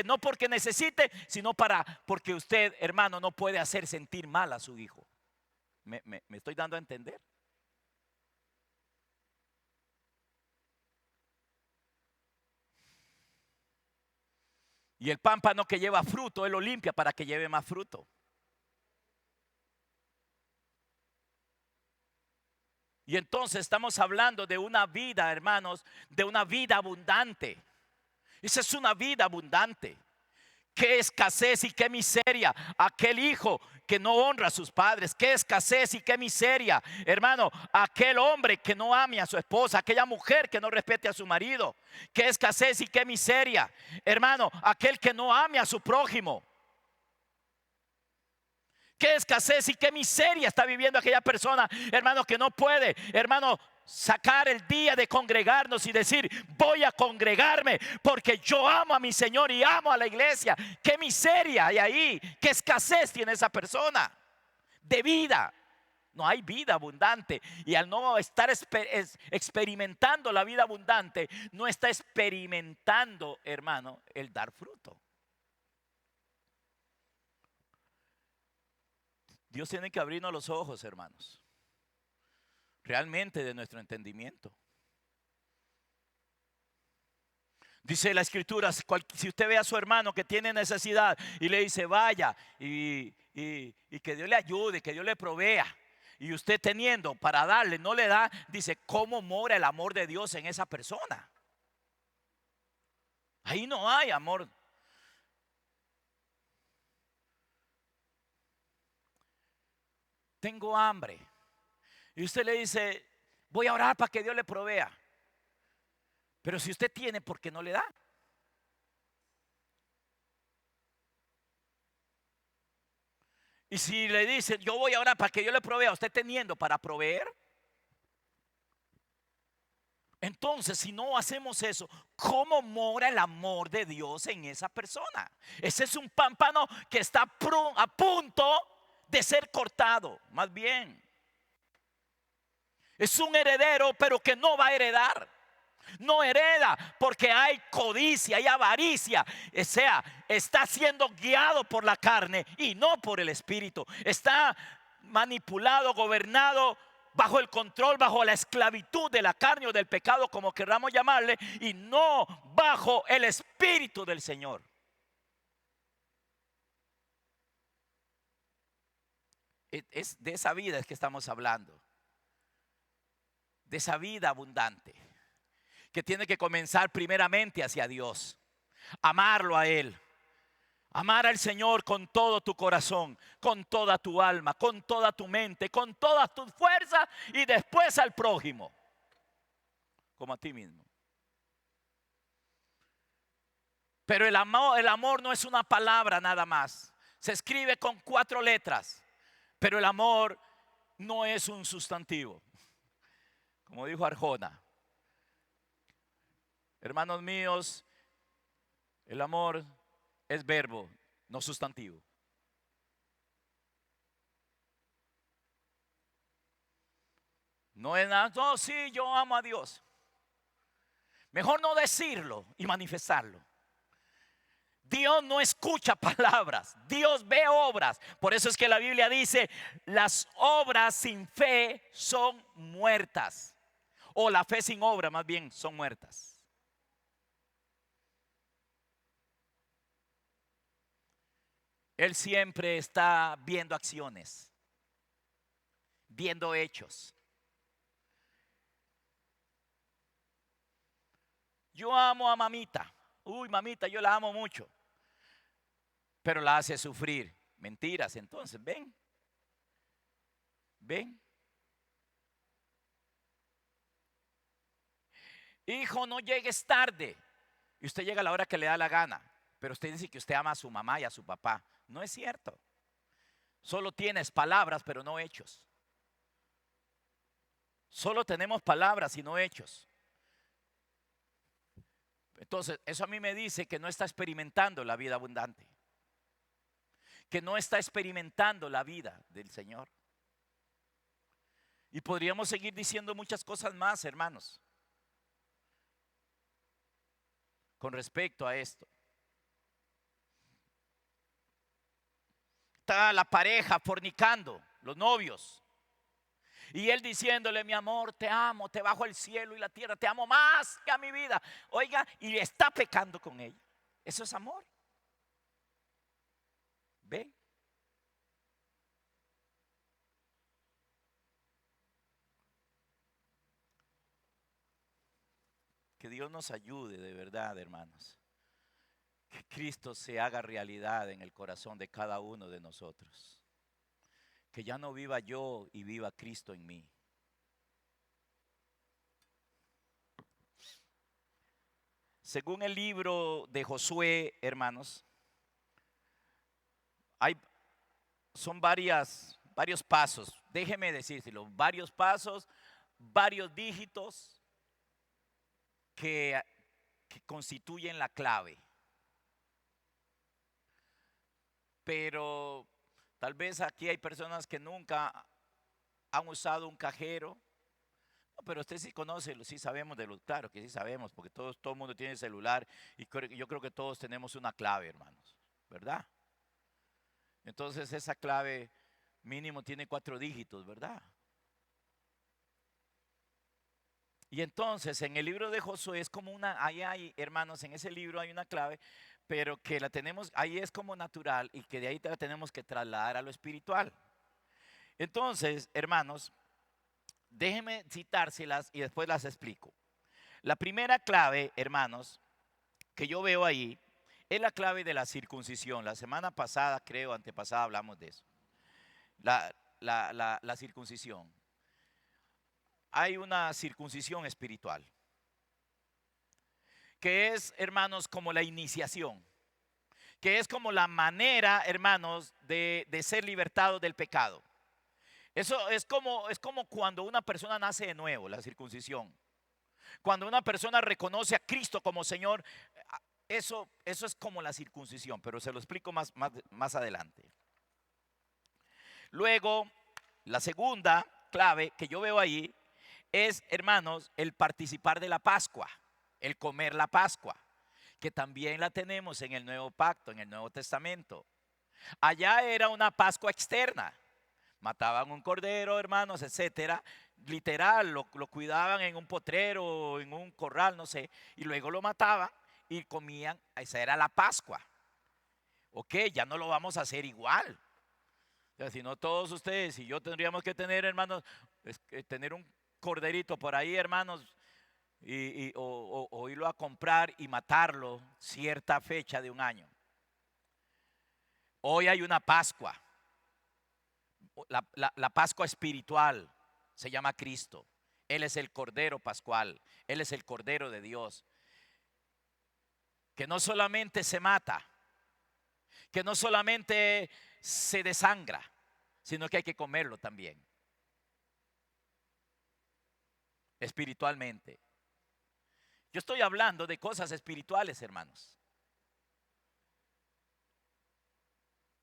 no porque necesite, sino porque usted, hermano, no puede hacer sentir mal a su hijo. ¿Me estoy dando a entender? Y el pámpano que lleva fruto, Él lo limpia para que lleve más fruto. Y entonces estamos hablando de una vida, hermanos, de una vida abundante. Esa es una vida abundante. Qué escasez y qué miseria aquel hijo que no honra a sus padres. Qué escasez y qué miseria, hermano, aquel hombre que no ame a su esposa, aquella mujer que no respete a su marido. Qué escasez y qué miseria, hermano, aquel que no ame a su prójimo. Qué escasez y qué miseria está viviendo aquella persona, hermano, que no puede, hermano, sacar el día de congregarnos y decir, voy a congregarme porque yo amo a mi Señor y amo a la iglesia. Qué miseria hay ahí, qué escasez tiene esa persona de vida. No hay vida abundante. Y al no estar experimentando la vida abundante, no está experimentando, hermano, el dar fruto. Dios tiene que abrirnos los ojos, hermanos, realmente de nuestro entendimiento. Dice la escritura, si usted ve a su hermano que tiene necesidad y le dice vaya y que Dios le ayude, que Dios le provea, y usted teniendo para darle no le da, dice, ¿cómo mora el amor de Dios en esa persona? Ahí no hay amor. Tengo hambre. Y usted le dice, voy a orar para que Dios le provea. Pero si usted tiene, ¿por qué no le da? Y si le dice, yo voy a orar para que Dios le provea, usted teniendo para proveer. Entonces, si no hacemos eso, ¿cómo mora el amor de Dios en esa persona? Ese es un pámpano que está a punto de ser cortado, más bien. Es un heredero, pero que no va a heredar. No hereda porque hay codicia, hay avaricia. O sea, está siendo guiado por la carne y no por el espíritu. Está manipulado, gobernado bajo el control, bajo la esclavitud de la carne o del pecado, como queramos llamarle, y no bajo el espíritu del Señor. Es de esa vida es que estamos hablando. De esa vida abundante que tiene que comenzar primeramente hacia Dios, amarlo a Él, amar al Señor con todo tu corazón, con toda tu alma, con toda tu mente, con todas tus fuerzas, y después al prójimo como a ti mismo. Pero el amor no es una palabra nada más, se escribe con 4 letras, pero el amor no es un sustantivo, como dijo Arjona. Hermanos míos, el amor es verbo, no sustantivo. No es nada, no, sí, yo amo a Dios. Mejor no decirlo y manifestarlo. Dios no escucha palabras, Dios ve obras. Por eso es que la Biblia dice, las obras sin fe son muertas. O la fe sin obra, más bien, son muertas. Él siempre está viendo acciones, viendo hechos. Yo amo a mamita. Uy, mamita, yo la amo mucho. pero la hace sufrir. Mentiras, entonces, ven, ven. Hijo, no llegues tarde. Y usted llega a la hora que le da la gana, pero usted dice que usted ama a su mamá y a su papá. No es cierto. Solo tienes palabras, pero no hechos. Solo tenemos palabras y no hechos. Entonces, eso a mí me dice que no está experimentando la vida abundante. Que no está experimentando la vida del Señor. Y podríamos seguir diciendo muchas cosas más, hermanos, con respecto a esto. Está la pareja fornicando, los novios. Y él diciéndole, mi amor, te amo, te bajo el cielo y la tierra, te amo más que a mi vida. Oiga, y está pecando con ella. Eso es amor. ¿Ven? Que Dios nos ayude de verdad, hermanos. Que Cristo se haga realidad en el corazón de cada uno de nosotros. Que ya no viva yo y viva Cristo en mí. Según el libro de Josué, hermanos, son varios pasos. Déjeme decírselo, varios pasos, varios dígitos que constituyen la clave. Pero tal vez aquí hay personas que nunca han usado un cajero. No, pero usted sí conoce, sí sabemos de lo claro que sí sabemos, porque todo el mundo tiene celular y yo creo que todos tenemos una clave, hermanos, ¿verdad? Entonces esa clave mínimo tiene 4 dígitos, ¿verdad? Y entonces en el libro de Josué es como ahí hay, hermanos, en ese libro hay una clave, pero que la tenemos, ahí es como natural y que de ahí la tenemos que trasladar a lo espiritual. Entonces, hermanos, déjenme citárselas y después las explico. La primera clave, hermanos, que yo veo ahí, es la clave de la circuncisión. La semana pasada, creo, antepasada, hablamos de eso. La circuncisión. Hay una circuncisión espiritual, que es, hermanos, como la iniciación, que es como la manera, hermanos, de ser libertados del pecado. Eso es como cuando una persona nace de nuevo, la circuncisión. Cuando una persona reconoce a Cristo como Señor, eso es como la circuncisión, pero se lo explico más adelante. Luego, la segunda clave que yo veo ahí es, hermanos, el participar de la Pascua, el comer la Pascua, que también la tenemos en el Nuevo Pacto, en el Nuevo Testamento. Allá era una Pascua externa. Mataban un cordero, hermanos, etcétera. Literal, lo cuidaban en un potrero, en un corral, no sé. Y luego lo mataban y comían. Esa era la Pascua. Ok, ya no lo vamos a hacer igual. O sea, si no todos ustedes y yo tendríamos que tener, hermanos, tener un corderito por ahí, hermanos, o irlo a comprar y matarlo cierta fecha de un año. Hoy hay una Pascua. La Pascua espiritual se llama Cristo. Él es el Cordero Pascual. Él es el Cordero de Dios. Que no solamente se mata, que no solamente se desangra, sino que hay que comerlo también. Espiritualmente. Yo estoy hablando de cosas espirituales, hermanos.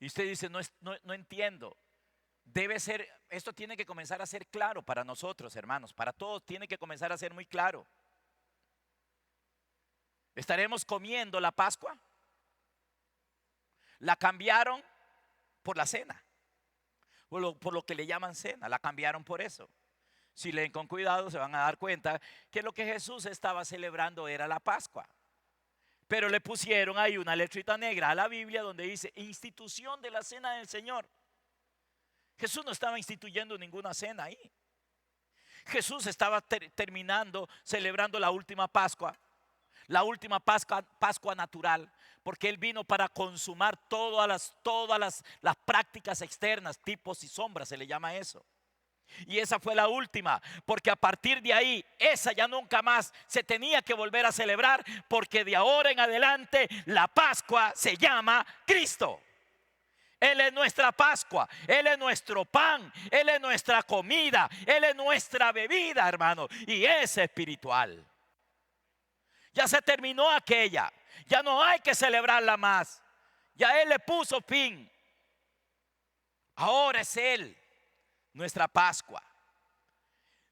Y usted dice, no entiendo. Debe ser, esto tiene que comenzar a ser claro para nosotros, hermanos, para todos tiene que comenzar a ser muy claro. ¿Estaremos comiendo la Pascua? La cambiaron por la cena, por lo que le llaman cena, la cambiaron por eso. Si leen con cuidado se van a dar cuenta que lo que Jesús estaba celebrando era la Pascua. Pero le pusieron ahí una letrita negra a la Biblia donde dice institución de la cena del Señor. Jesús no estaba instituyendo ninguna cena ahí. Jesús estaba celebrando la última Pascua. La última Pascua natural. porque Él vino para consumar las prácticas externas, tipos y sombras, se le llama eso. Y esa fue la última, porque a partir de ahí, esa ya nunca más se tenía que volver a celebrar, porque de ahora en adelante la Pascua se llama Cristo. Él es nuestra Pascua, Él es nuestro pan, Él es nuestra comida, Él es nuestra bebida, hermano, y es espiritual. Ya se terminó aquella, ya no hay que celebrarla más, ya Él le puso fin. Ahora es Él nuestra Pascua.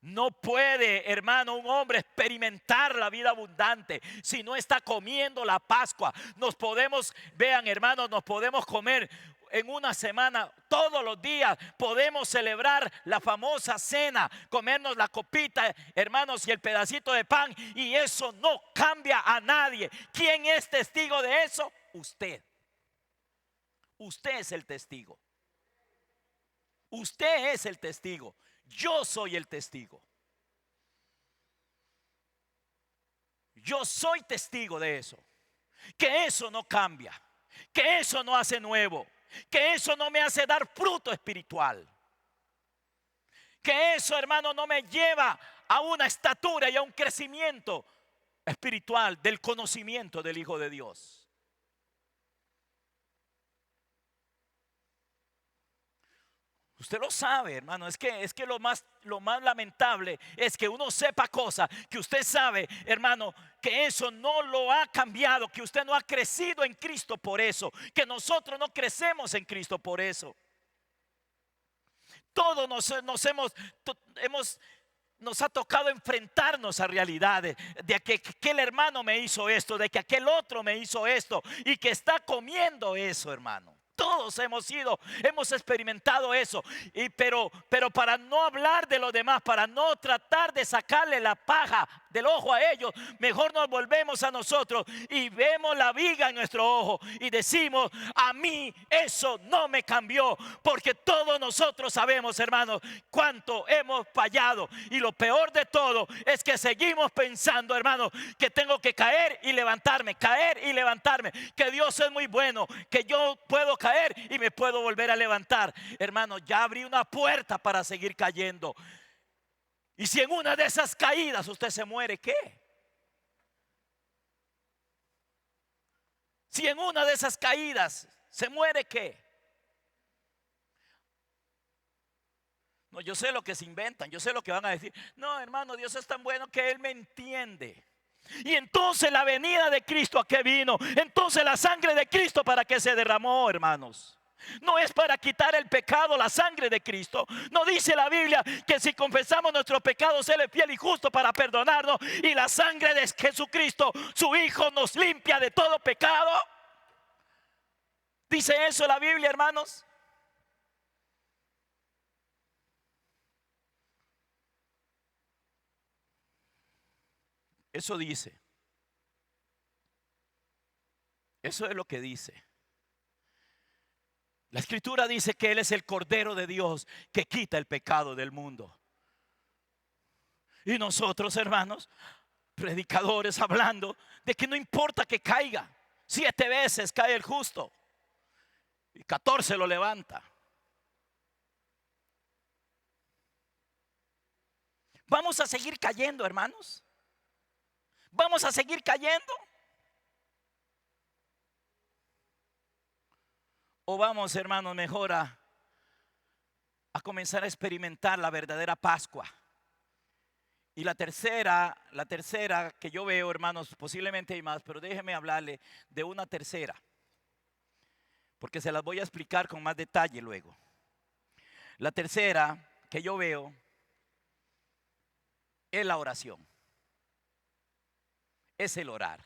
No puede, hermano, un hombre experimentar la vida abundante si no está comiendo la Pascua. Nos podemos, vean, hermanos, nos podemos comer en una semana, todos los días podemos celebrar la famosa cena, comernos la copita, hermanos, y el pedacito de pan, y eso no cambia a nadie. ¿Quién es testigo de eso? Usted. Usted es el testigo. Usted es el testigo. Yo soy el testigo. Yo soy testigo de eso. Que eso no cambia. Que eso no hace nuevo. Que eso no me hace dar fruto espiritual. Que eso, hermano, no me lleva a una estatura y a un crecimiento espiritual del conocimiento del Hijo de Dios. Usted lo sabe, hermano. Es que lo más lamentable es que uno sepa cosas que usted sabe, hermano, que eso no lo ha cambiado, que usted no ha crecido en Cristo por eso, que nosotros no crecemos en Cristo por eso. Todos nos ha tocado enfrentarnos a realidades de que aquel hermano me hizo esto, de que aquel otro me hizo esto, y que está comiendo eso, hermano. Todos hemos experimentado eso, pero para no hablar de los demás, para no tratar de sacarle la paja del ojo a ellos, mejor nos volvemos a nosotros y vemos la viga en nuestro ojo y decimos: a mí eso no me cambió, porque todos nosotros sabemos, hermanos, cuánto hemos fallado. Y lo peor de todo es que seguimos pensando, hermanos, que tengo que caer y levantarme, que Dios es muy bueno, que yo puedo caer y me puedo volver a levantar. Hermano, ya abrí una puerta para seguir cayendo. Y si en una de esas caídas usted se muere, ¿qué? Si en una de esas caídas se muere, ¿qué? No, yo sé lo que se inventan, yo sé lo que van a decir. No, hermano, Dios es tan bueno que Él me entiende. Y entonces la venida de Cristo, ¿a qué vino? Entonces la sangre de Cristo, ¿para qué se derramó, hermanos? No es para quitar el pecado, la sangre de Cristo. No dice la Biblia que si confesamos nuestros pecados, Él es fiel y justo para perdonarnos, y la sangre de Jesucristo, su Hijo, nos limpia de todo pecado. ¿Dice eso la Biblia, hermanos? Eso dice. Eso es lo que dice. La Escritura dice que Él es el Cordero de Dios que quita el pecado del mundo. Y nosotros, hermanos, predicadores, hablando de que no importa que caiga. 7 veces cae el justo y 14 lo levanta. Vamos a seguir cayendo, hermanos. Vamos a seguir cayendo. O vamos, hermanos, mejor a comenzar a experimentar la verdadera Pascua. Y la tercera que yo veo, hermanos, posiblemente hay más, pero déjenme hablarle de una tercera, porque se las voy a explicar con más detalle luego. La tercera que yo veo es la oración. Es el orar.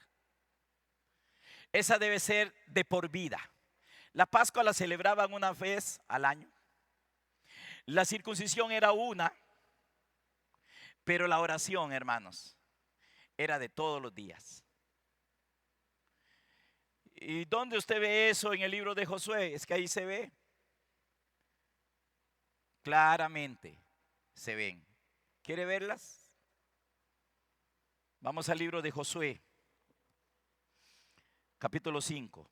Esa debe ser de por vida. La Pascua la celebraban una vez al año. La circuncisión era una, pero la oración, hermanos, era de todos los días. ¿Y dónde usted ve eso en el libro de Josué? Es que ahí se ve. Claramente se ven. ¿Quiere verlas? Vamos al libro de Josué. capítulo 5.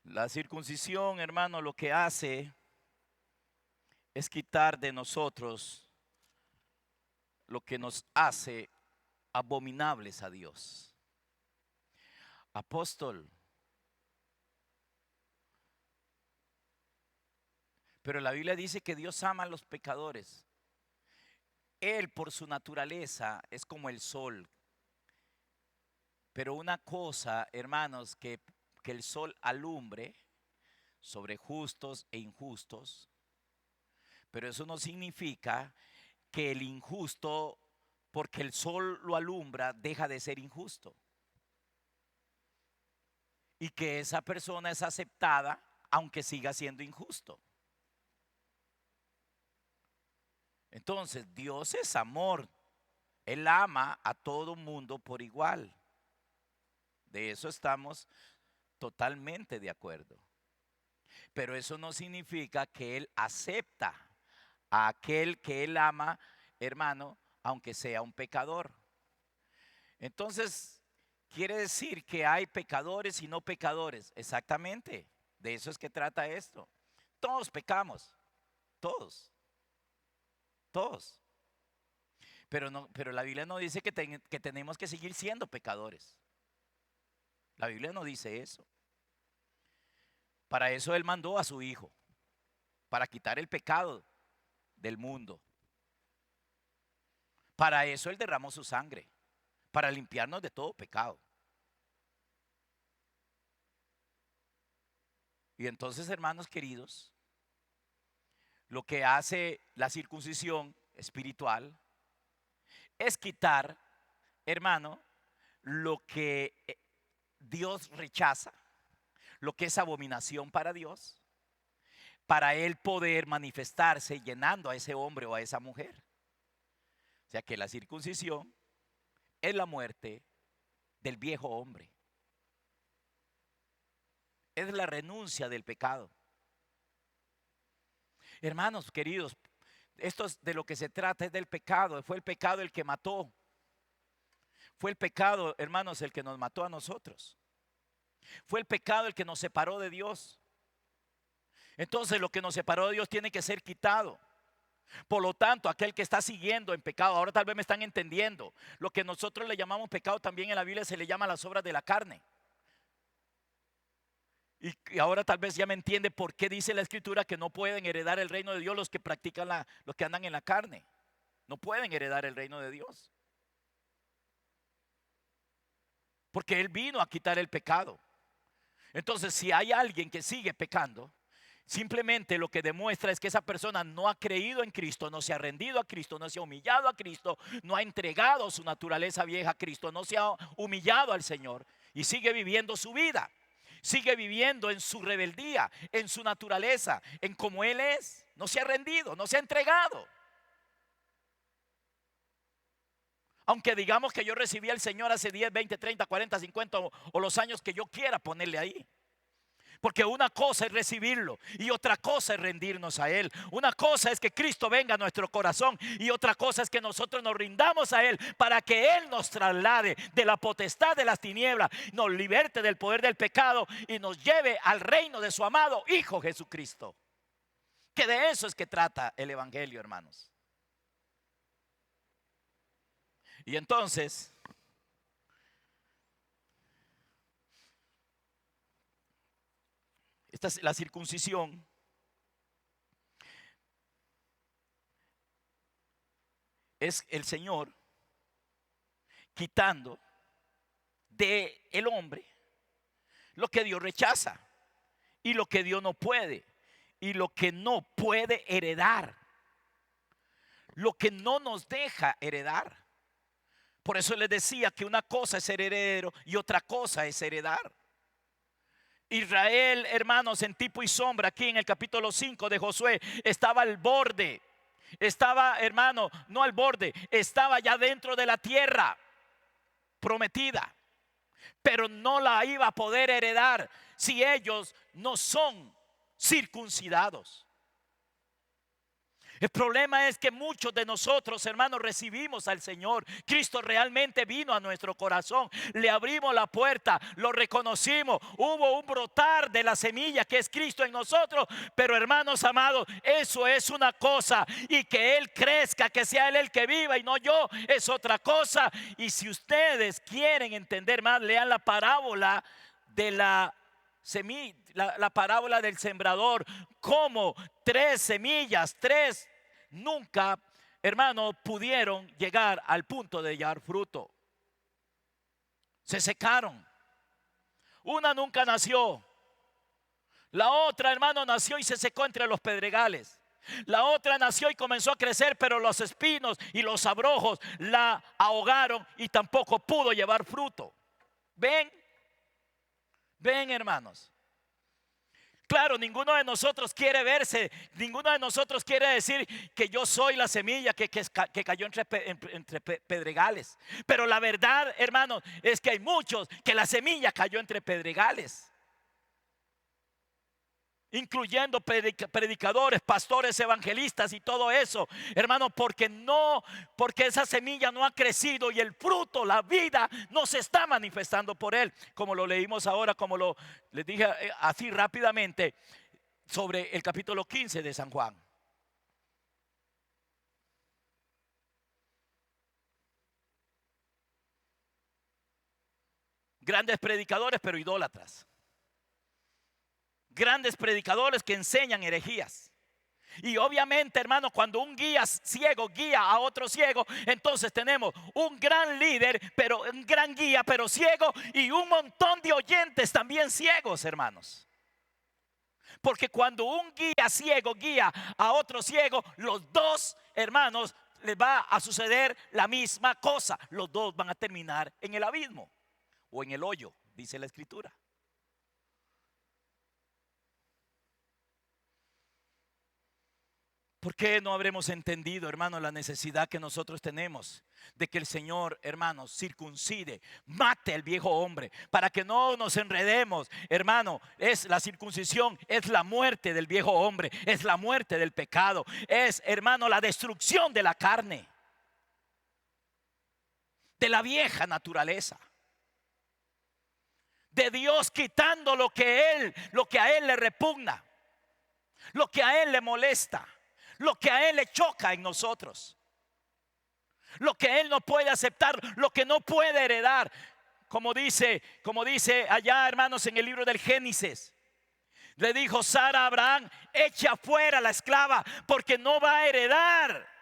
La circuncisión, hermano, lo que hace es quitar de nosotros lo que nos hace abominables a Dios. Apóstol, pero la Biblia dice que Dios ama a los pecadores. Él por su naturaleza es como el sol. Pero una cosa, hermanos, que el sol alumbre sobre justos e injustos, pero eso no significa que el injusto, porque el sol lo alumbra, deja de ser injusto. Y que esa persona es aceptada aunque siga siendo injusto. Entonces, Dios es amor. Él ama a todo mundo por igual. De eso estamos totalmente de acuerdo. Pero eso no significa que Él acepta a aquel que Él ama, hermano, aunque sea un pecador. Entonces, quiere decir que hay pecadores y no pecadores. Exactamente. De eso es que trata esto. Todos pecamos. Todos. Todos. Pero la Biblia no dice que tenemos que seguir siendo pecadores. La Biblia no dice eso. Para eso Él mandó a su Hijo, para quitar el pecado del mundo. Para eso Él derramó su sangre, para limpiarnos de todo pecado. Y entonces, hermanos queridos, lo que hace la circuncisión espiritual es quitar, hermano, lo que Dios rechaza, lo que es abominación para Dios, para Él poder manifestarse llenando a ese hombre o a esa mujer. O sea que la circuncisión es la muerte del viejo hombre. Es la renuncia del pecado. Hermanos queridos, esto es de lo que se trata, es del pecado. Fue el pecado el que mató. Fue el pecado, hermanos, el que nos mató a nosotros. Fue el pecado el que nos separó de Dios. Entonces lo que nos separó de Dios tiene que ser quitado. Por lo tanto, aquel que está siguiendo en pecado, ahora tal vez me están entendiendo. Lo que nosotros le llamamos pecado también en la Biblia se le llama las obras de la carne. Y ahora tal vez ya me entiende por qué dice la Escritura que no pueden heredar el reino de Dios los que practican los que andan en la carne. No pueden heredar el reino de Dios. Porque Él vino a quitar el pecado. Entonces, si hay alguien que sigue pecando, simplemente lo que demuestra es que esa persona no ha creído en Cristo, no se ha rendido a Cristo, no se ha humillado a Cristo, no ha entregado su naturaleza vieja a Cristo, no se ha humillado al Señor y sigue viviendo su vida. Sigue viviendo en su rebeldía, en su naturaleza, en cómo Él es. No se ha rendido, no se ha entregado. Aunque digamos que yo recibí al Señor hace 10, 20, 30, 40, 50 o los años que yo quiera ponerle ahí. Porque una cosa es recibirlo y otra cosa es rendirnos a Él. Una cosa es que Cristo venga a nuestro corazón y otra cosa es que nosotros nos rindamos a Él para que Él nos traslade de la potestad de las tinieblas, nos liberte del poder del pecado y nos lleve al reino de su amado Hijo Jesucristo. Que de eso es que trata el Evangelio, hermanos. Y entonces, esta es la circuncisión. Es el Señor quitando de el hombre lo que Dios rechaza y lo que Dios no puede y lo que no puede heredar, lo que no nos deja heredar. Por eso les decía que una cosa es ser heredero y otra cosa es heredar. Israel, hermanos, en tipo y sombra, aquí en el capítulo 5 de Josué, estaba al borde. Estaba, hermano, no al borde, estaba ya dentro de la tierra prometida, pero no la iba a poder heredar si ellos no son circuncidados. El problema es que muchos de nosotros, hermanos, recibimos al Señor. Cristo realmente vino a nuestro corazón. Le abrimos la puerta, lo reconocimos. Hubo un brotar de la semilla que es Cristo en nosotros. Pero hermanos amados, eso es una cosa. Y que Él crezca, que sea Él el que viva y no yo, es otra cosa. Y si ustedes quieren entender más, lean la parábola de la semilla, la parábola del sembrador. Como tres semillas, tres, nunca, hermano, pudieron llegar al punto de llevar fruto. Se secaron. Una nunca nació. La otra, hermano, nació y se secó entre los pedregales. La otra nació y comenzó a crecer, pero los espinos y los abrojos la ahogaron y tampoco pudo llevar fruto. ¿Ven? ¿Ven, hermanos? Claro, ninguno de nosotros quiere verse, ninguno de nosotros quiere decir que yo soy la semilla que cayó entre pedregales. Pero la verdad, hermanos, es que hay muchos que la semilla cayó entre pedregales, incluyendo predicadores, pastores, evangelistas y todo eso, hermano, porque esa semilla no ha crecido y el fruto, la vida, no se está manifestando por él, como lo leímos ahora, como les dije así rápidamente sobre el capítulo 15 de San Juan. Grandes predicadores, pero idólatras. Grandes predicadores que enseñan herejías. Y obviamente, hermano, cuando un guía ciego guía a otro ciego, entonces tenemos un gran líder, pero un gran guía, pero ciego, y un montón de oyentes también ciegos, hermanos. Porque cuando un guía ciego guía a otro ciego, los dos, hermanos, les va a suceder la misma cosa. Los dos van a terminar en el abismo o en el hoyo, dice la Escritura. ¿Por qué no habremos entendido, hermano, la necesidad que nosotros tenemos de que el Señor, hermanos, circuncide, mate al viejo hombre, para que no nos enredemos, hermano? Es la circuncisión, es la muerte del viejo hombre, es la muerte del pecado, es, hermano, la destrucción de la carne, de la vieja naturaleza, de Dios quitando lo que a Él le repugna, lo que a Él le molesta, lo que a Él le choca en nosotros, lo que Él no puede aceptar, lo que no puede heredar. Como dice allá, hermanos, en el libro del Génesis, le dijo Sara a Abraham: echa fuera la esclava, porque no va a heredar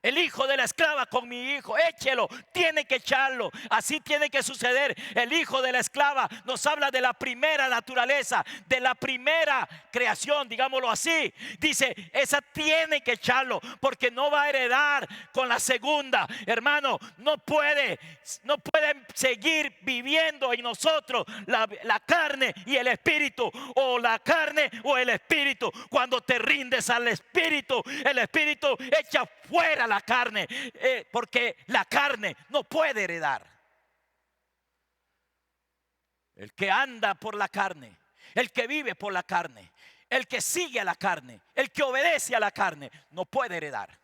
el hijo de la esclava con mi hijo. Échelo, tiene que echarlo. Así tiene que suceder. El hijo de la esclava nos habla de la primera naturaleza, de la primera creación, digámoslo así. Dice, esa tiene que echarlo, porque no va a heredar con la segunda. Hermano, no puede seguir viviendo en nosotros la carne y el espíritu, o la carne o el espíritu. Cuando te rindes al espíritu, el espíritu echa fuera la carne, porque la carne no puede heredar. El que anda por la carne, el que vive por la carne, el que sigue a la carne, el que obedece a la carne, no puede heredar.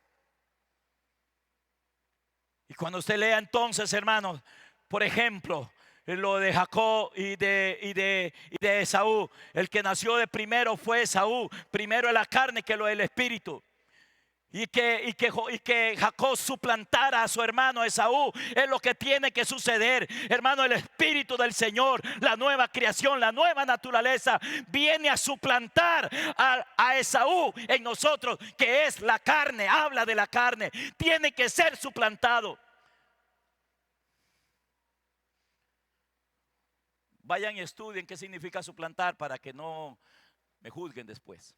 Y cuando usted lea entonces, hermanos, por ejemplo, lo de Jacob y de Esaú, el que nació de primero fue Esaú, primero en la carne que lo del espíritu. Y que Jacob suplantara a su hermano Esaú es lo que tiene que suceder, hermano. El espíritu del Señor, la nueva creación, la nueva naturaleza, viene a suplantar a Esaú en nosotros, que es la carne. Habla de la carne, tiene que ser suplantado. Vayan y estudien qué significa suplantar, para que no me juzguen después.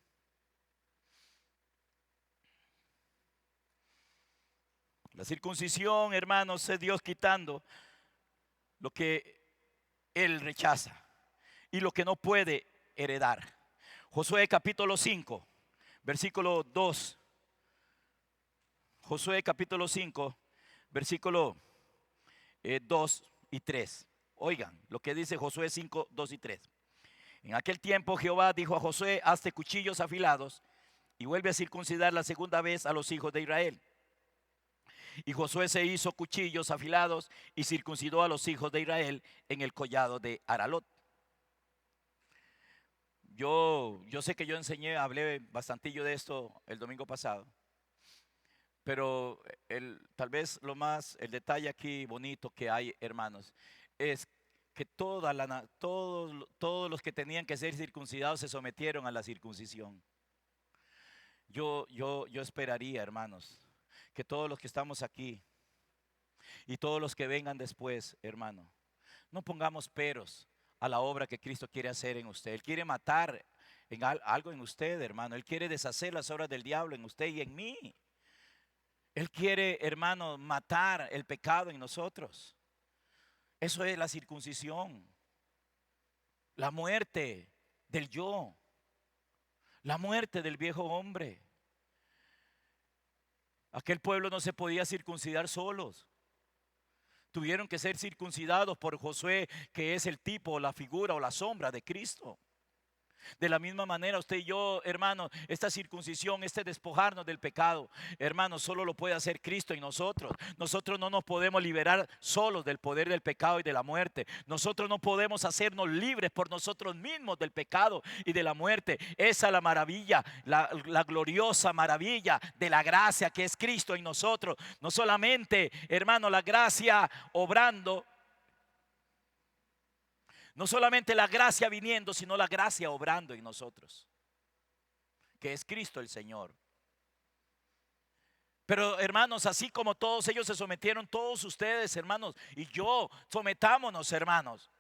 La circuncisión, hermanos, es Dios quitando lo que Él rechaza y lo que no puede heredar. Josué capítulo 5, versículo 2. Josué capítulo 5, versículo 2 y 3. Oigan lo que dice Josué 5, 2 y 3. En aquel tiempo Jehová dijo a Josué: hazte cuchillos afilados y vuelve a circuncidar la segunda vez a los hijos de Israel. Y Josué se hizo cuchillos afilados y circuncidó a los hijos de Israel en el collado de Aralot. Yo sé que yo hablé bastantillo de esto el domingo pasado, pero tal vez el detalle aquí bonito que hay, hermanos, es que todos los que tenían que ser circuncidados se sometieron a la circuncisión. Yo esperaría, hermanos, que todos los que estamos aquí y todos los que vengan después, hermano, no pongamos peros a la obra que Cristo quiere hacer en usted. Él quiere matar algo en usted, hermano. Él quiere deshacer las obras del diablo en usted y en mí. Él quiere, hermano, matar el pecado en nosotros. Eso es la circuncisión. La muerte del yo. La muerte del viejo hombre. Aquel pueblo no se podía circuncidar solos. Tuvieron que ser circuncidados por Josué, que es el tipo, la figura o la sombra de Cristo. De la misma manera, usted y yo, hermano, esta circuncisión, este despojarnos del pecado, hermano, solo lo puede hacer Cristo en nosotros. Nosotros no nos podemos liberar solos del poder del pecado y de la muerte. Nosotros no podemos hacernos libres por nosotros mismos del pecado y de la muerte. Esa es la maravilla, la gloriosa maravilla de la gracia que es Cristo en nosotros. No solamente, hermano, la gracia obrando. No solamente la gracia viniendo, sino la gracia obrando en nosotros, que es Cristo el Señor. Pero hermanos, así como todos ellos se sometieron, todos ustedes, hermanos, y yo, sometámonos, hermanos.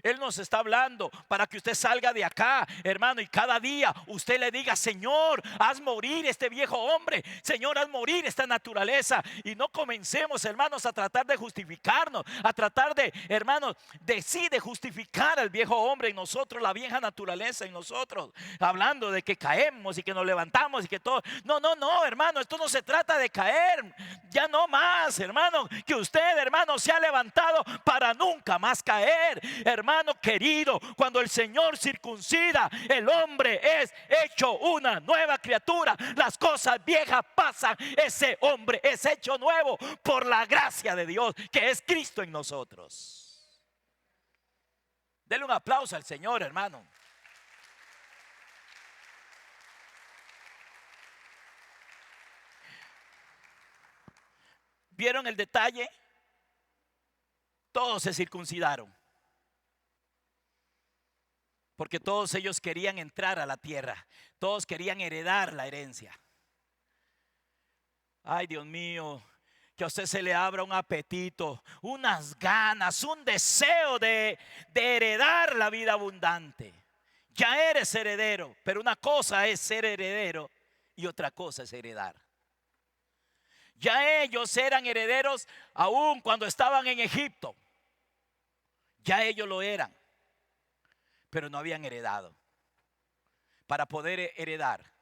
Él nos está hablando para que usted salga de acá, hermano, y cada día usted le diga: Señor, haz morir este viejo hombre, Señor, haz morir esta naturaleza. Y no comencemos, hermanos, a tratar de justificarnos, a tratar de, hermanos, de justificar al viejo hombre en nosotros, la vieja naturaleza en nosotros, hablando de que caemos y que nos levantamos y que todo. No, hermano, esto no se trata de caer, ya no más, hermano, que usted, hermano, se ha levantado para nunca más caer. Hermano querido, cuando el Señor circuncida, el hombre es hecho una nueva criatura. Las cosas viejas pasan, ese hombre es hecho nuevo por la gracia de Dios, que es Cristo en nosotros. Denle un aplauso al Señor, hermano. ¿Vieron el detalle? Todos se circuncidaron, porque todos ellos querían entrar a la tierra. Todos querían heredar la herencia. Ay, Dios mío, que a usted se le abra un apetito, unas ganas, un deseo de heredar la vida abundante. Ya eres heredero, pero una cosa es ser heredero y otra cosa es heredar. Ya ellos eran herederos aún cuando estaban en Egipto. Ya ellos lo eran, pero no habían heredado. Para poder heredar,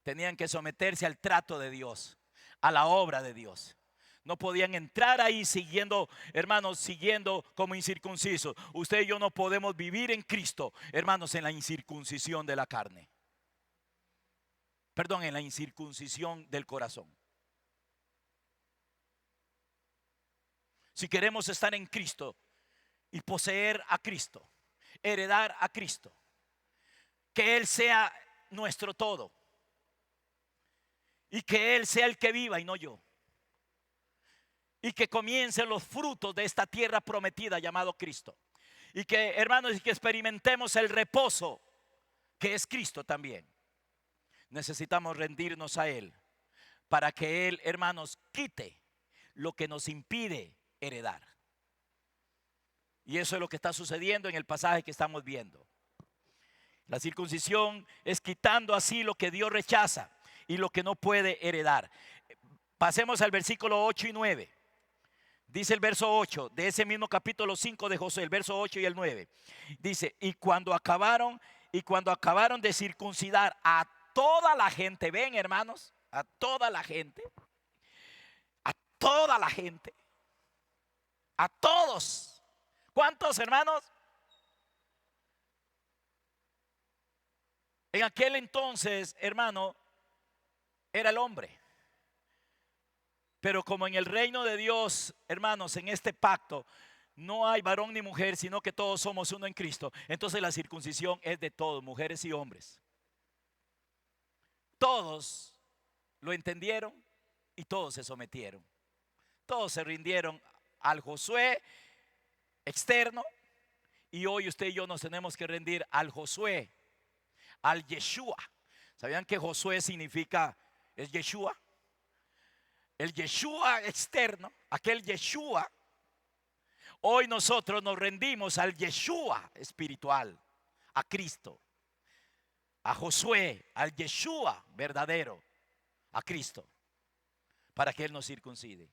tenían que someterse al trato de Dios, a la obra de Dios. No podían entrar ahí siguiendo, hermanos, siguiendo como incircuncisos. Usted y yo no podemos vivir en Cristo, hermanos, en la incircuncisión de la carne. Perdón, en la incircuncisión del corazón. Si queremos estar en Cristo y poseer a Cristo, heredar a Cristo, que Él sea nuestro todo y que Él sea el que viva y no yo, y que comiencen los frutos de esta tierra prometida llamado Cristo, y que, hermanos, y que experimentemos el reposo que es Cristo también. Necesitamos rendirnos a Él para que Él, hermanos, quite lo que nos impide heredar. Y eso es lo que está sucediendo en el pasaje que estamos viendo. La circuncisión es quitando así lo que Dios rechaza y lo que no puede heredar. Pasemos al versículo 8 y 9. Dice el verso 8 de ese mismo capítulo 5 de Josué, el verso 8 y el 9. Dice: y cuando acabaron de circuncidar a toda la gente, ven, hermanos, a toda la gente, a todos. ¿Cuántos, hermanos? En aquel entonces, hermano, era el hombre. Pero como en el reino de Dios, hermanos, en este pacto, no hay varón ni mujer, sino que todos somos uno en Cristo. Entonces la circuncisión es de todos, mujeres y hombres. Todos lo entendieron y todos se sometieron. Todos se rindieron al Josué externo, y hoy usted y yo nos tenemos que rendir al Josué, al Yeshua. ¿Sabían que Josué significa, es Yeshua? El Yeshua externo, aquel Yeshua. Hoy nosotros nos rendimos al Yeshua espiritual, a Cristo, a Josué, al Yeshua verdadero, a Cristo, para que Él nos circuncide.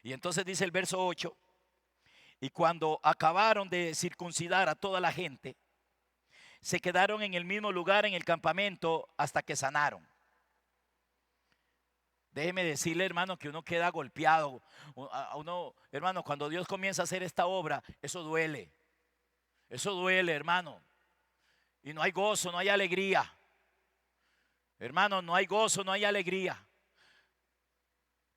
Y entonces dice el verso 8, y cuando acabaron de circuncidar a toda la gente, se quedaron en el mismo lugar en el campamento hasta que sanaron. Déjeme decirle, hermano, que uno queda golpeado. Hermano, cuando Dios comienza a hacer esta obra, eso duele. Eso duele, hermano. Y no hay gozo, no hay alegría. Hermano, no hay gozo, no hay alegría.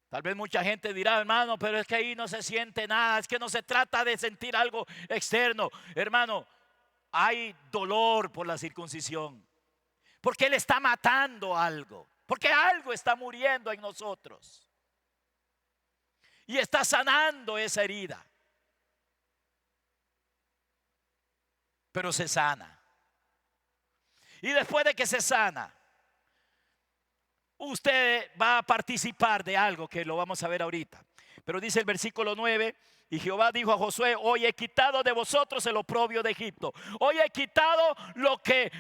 Tal vez mucha gente dirá, hermano, pero es que ahí no se siente nada. Es que no se trata de sentir algo externo. Hermano, hay dolor por la circuncisión. Porque Él está matando algo. Porque algo está muriendo en nosotros. Y está sanando esa herida. Pero se sana. Y después de que se sana, usted va a participar de algo que lo vamos a ver ahorita. Pero dice el versículo 9, y Jehová dijo a Josué, hoy he quitado de vosotros el oprobio de Egipto. Hoy he quitado lo que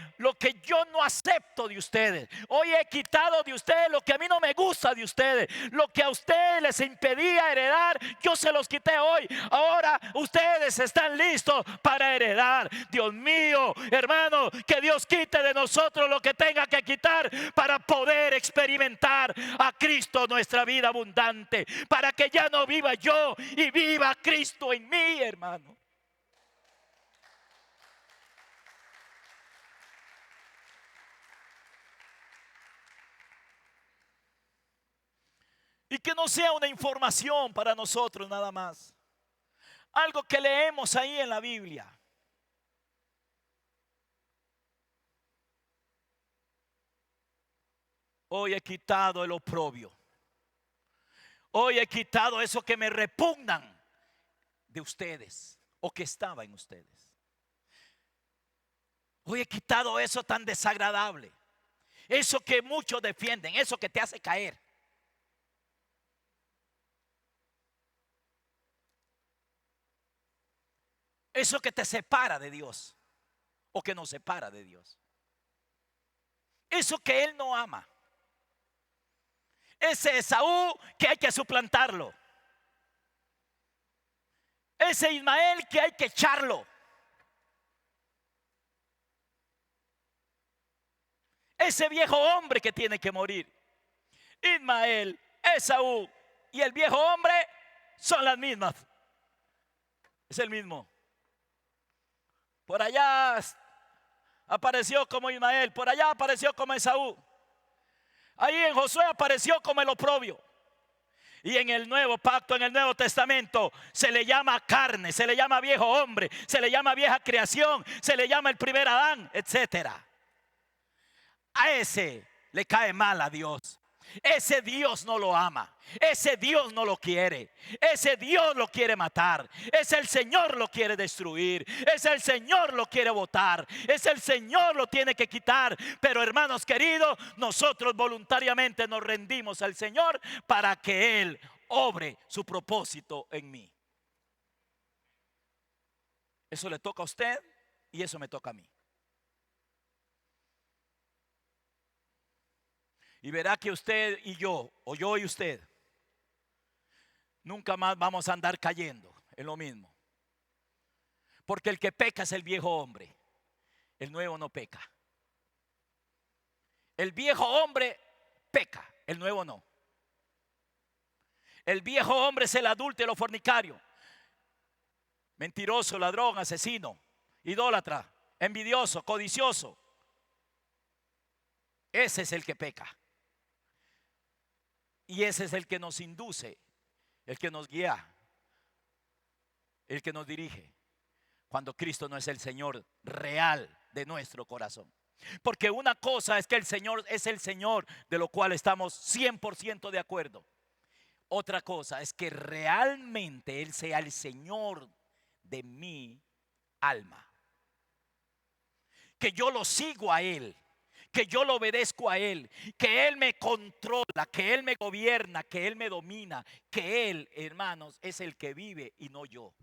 yo no acepto de ustedes. Hoy he quitado de ustedes lo que a mí no me gusta de ustedes. Lo que a ustedes les impedía heredar, yo se los quité hoy. Ahora ustedes están listos para heredar. Dios mío, hermano, que Dios quite de nosotros lo que tenga que quitar para poder experimentar a Cristo nuestra vida abundante. Para que ya no viva yo y viva Cristo en mí, hermano. Y que no sea una información para nosotros nada más. Algo que leemos ahí en la Biblia. Hoy he quitado el oprobio. Hoy he quitado eso que me repugnan de ustedes o que estaba en ustedes. Hoy he quitado eso tan desagradable. Eso que muchos defienden, eso que te hace caer. Eso que te separa de Dios o que nos separa de Dios. Eso que Él no ama. Ese Esaú que hay que suplantarlo. Ese Ismael que hay que echarlo. Ese viejo hombre que tiene que morir. Ismael, Esaú y el viejo hombre son las mismas. Es el mismo. Por allá apareció como Ismael, por allá apareció como Esaú. Ahí en Josué apareció como el oprobio. Y en el nuevo pacto, en el Nuevo Testamento, se le llama carne, se le llama viejo hombre, se le llama vieja creación, se le llama el primer Adán, etcétera. A ese le cae mal a Dios. Ese Dios no lo ama. Ese Dios no lo quiere. Ese Dios lo quiere matar. Ese el Señor lo quiere destruir. Ese el Señor lo quiere botar. Ese el Señor lo tiene que quitar. Pero hermanos queridos, nosotros voluntariamente nos rendimos al Señor para que Él obre su propósito en mí. Eso le toca a usted y eso me toca a mí. Y verá que usted y yo, o yo y usted, nunca más vamos a andar cayendo en lo mismo. Porque el que peca es el viejo hombre. El nuevo no peca. El viejo hombre peca, el nuevo no. El viejo hombre es el adúltero, fornicario, mentiroso, ladrón, asesino, idólatra, envidioso, codicioso. Ese es el que peca. Y ese es el que nos induce, el que nos guía, el que nos dirige, cuando Cristo no es el Señor real de nuestro corazón. Porque una cosa es que el Señor es el Señor, de lo cual estamos 100% de acuerdo. Otra cosa es que realmente Él sea el Señor de mi alma. Que yo lo sigo a Él, que yo lo obedezco a Él, que Él me controla, que Él me gobierna, que Él me domina, que Él, hermanos, es el que vive y no yo.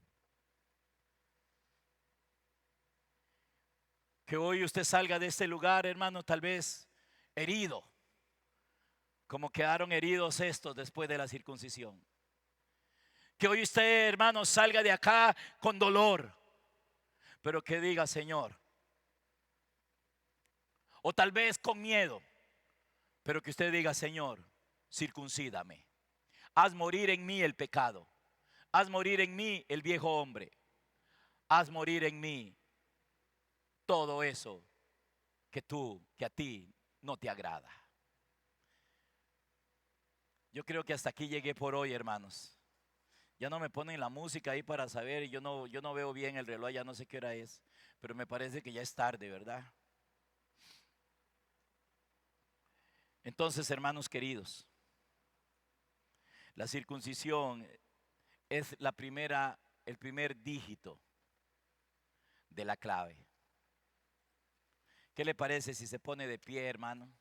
Que hoy usted salga de este lugar, hermano, tal vez herido, como quedaron heridos estos después de la circuncisión. Que hoy usted, hermano, salga de acá con dolor, pero que diga: Señor, o tal vez con miedo, pero que usted diga: Señor, circuncídame, haz morir en mí el pecado, haz morir en mí el viejo hombre, haz morir en mí todo eso que a ti no te agrada. Yo creo que hasta aquí llegué por hoy, hermanos. Ya no me ponen la música ahí para saber, y yo no veo bien el reloj, ya no sé qué hora es, pero me parece que ya es tarde, ¿verdad? Entonces, hermanos queridos, la circuncisión es el primer dígito de la clave. ¿Qué le parece si se pone de pie, hermano?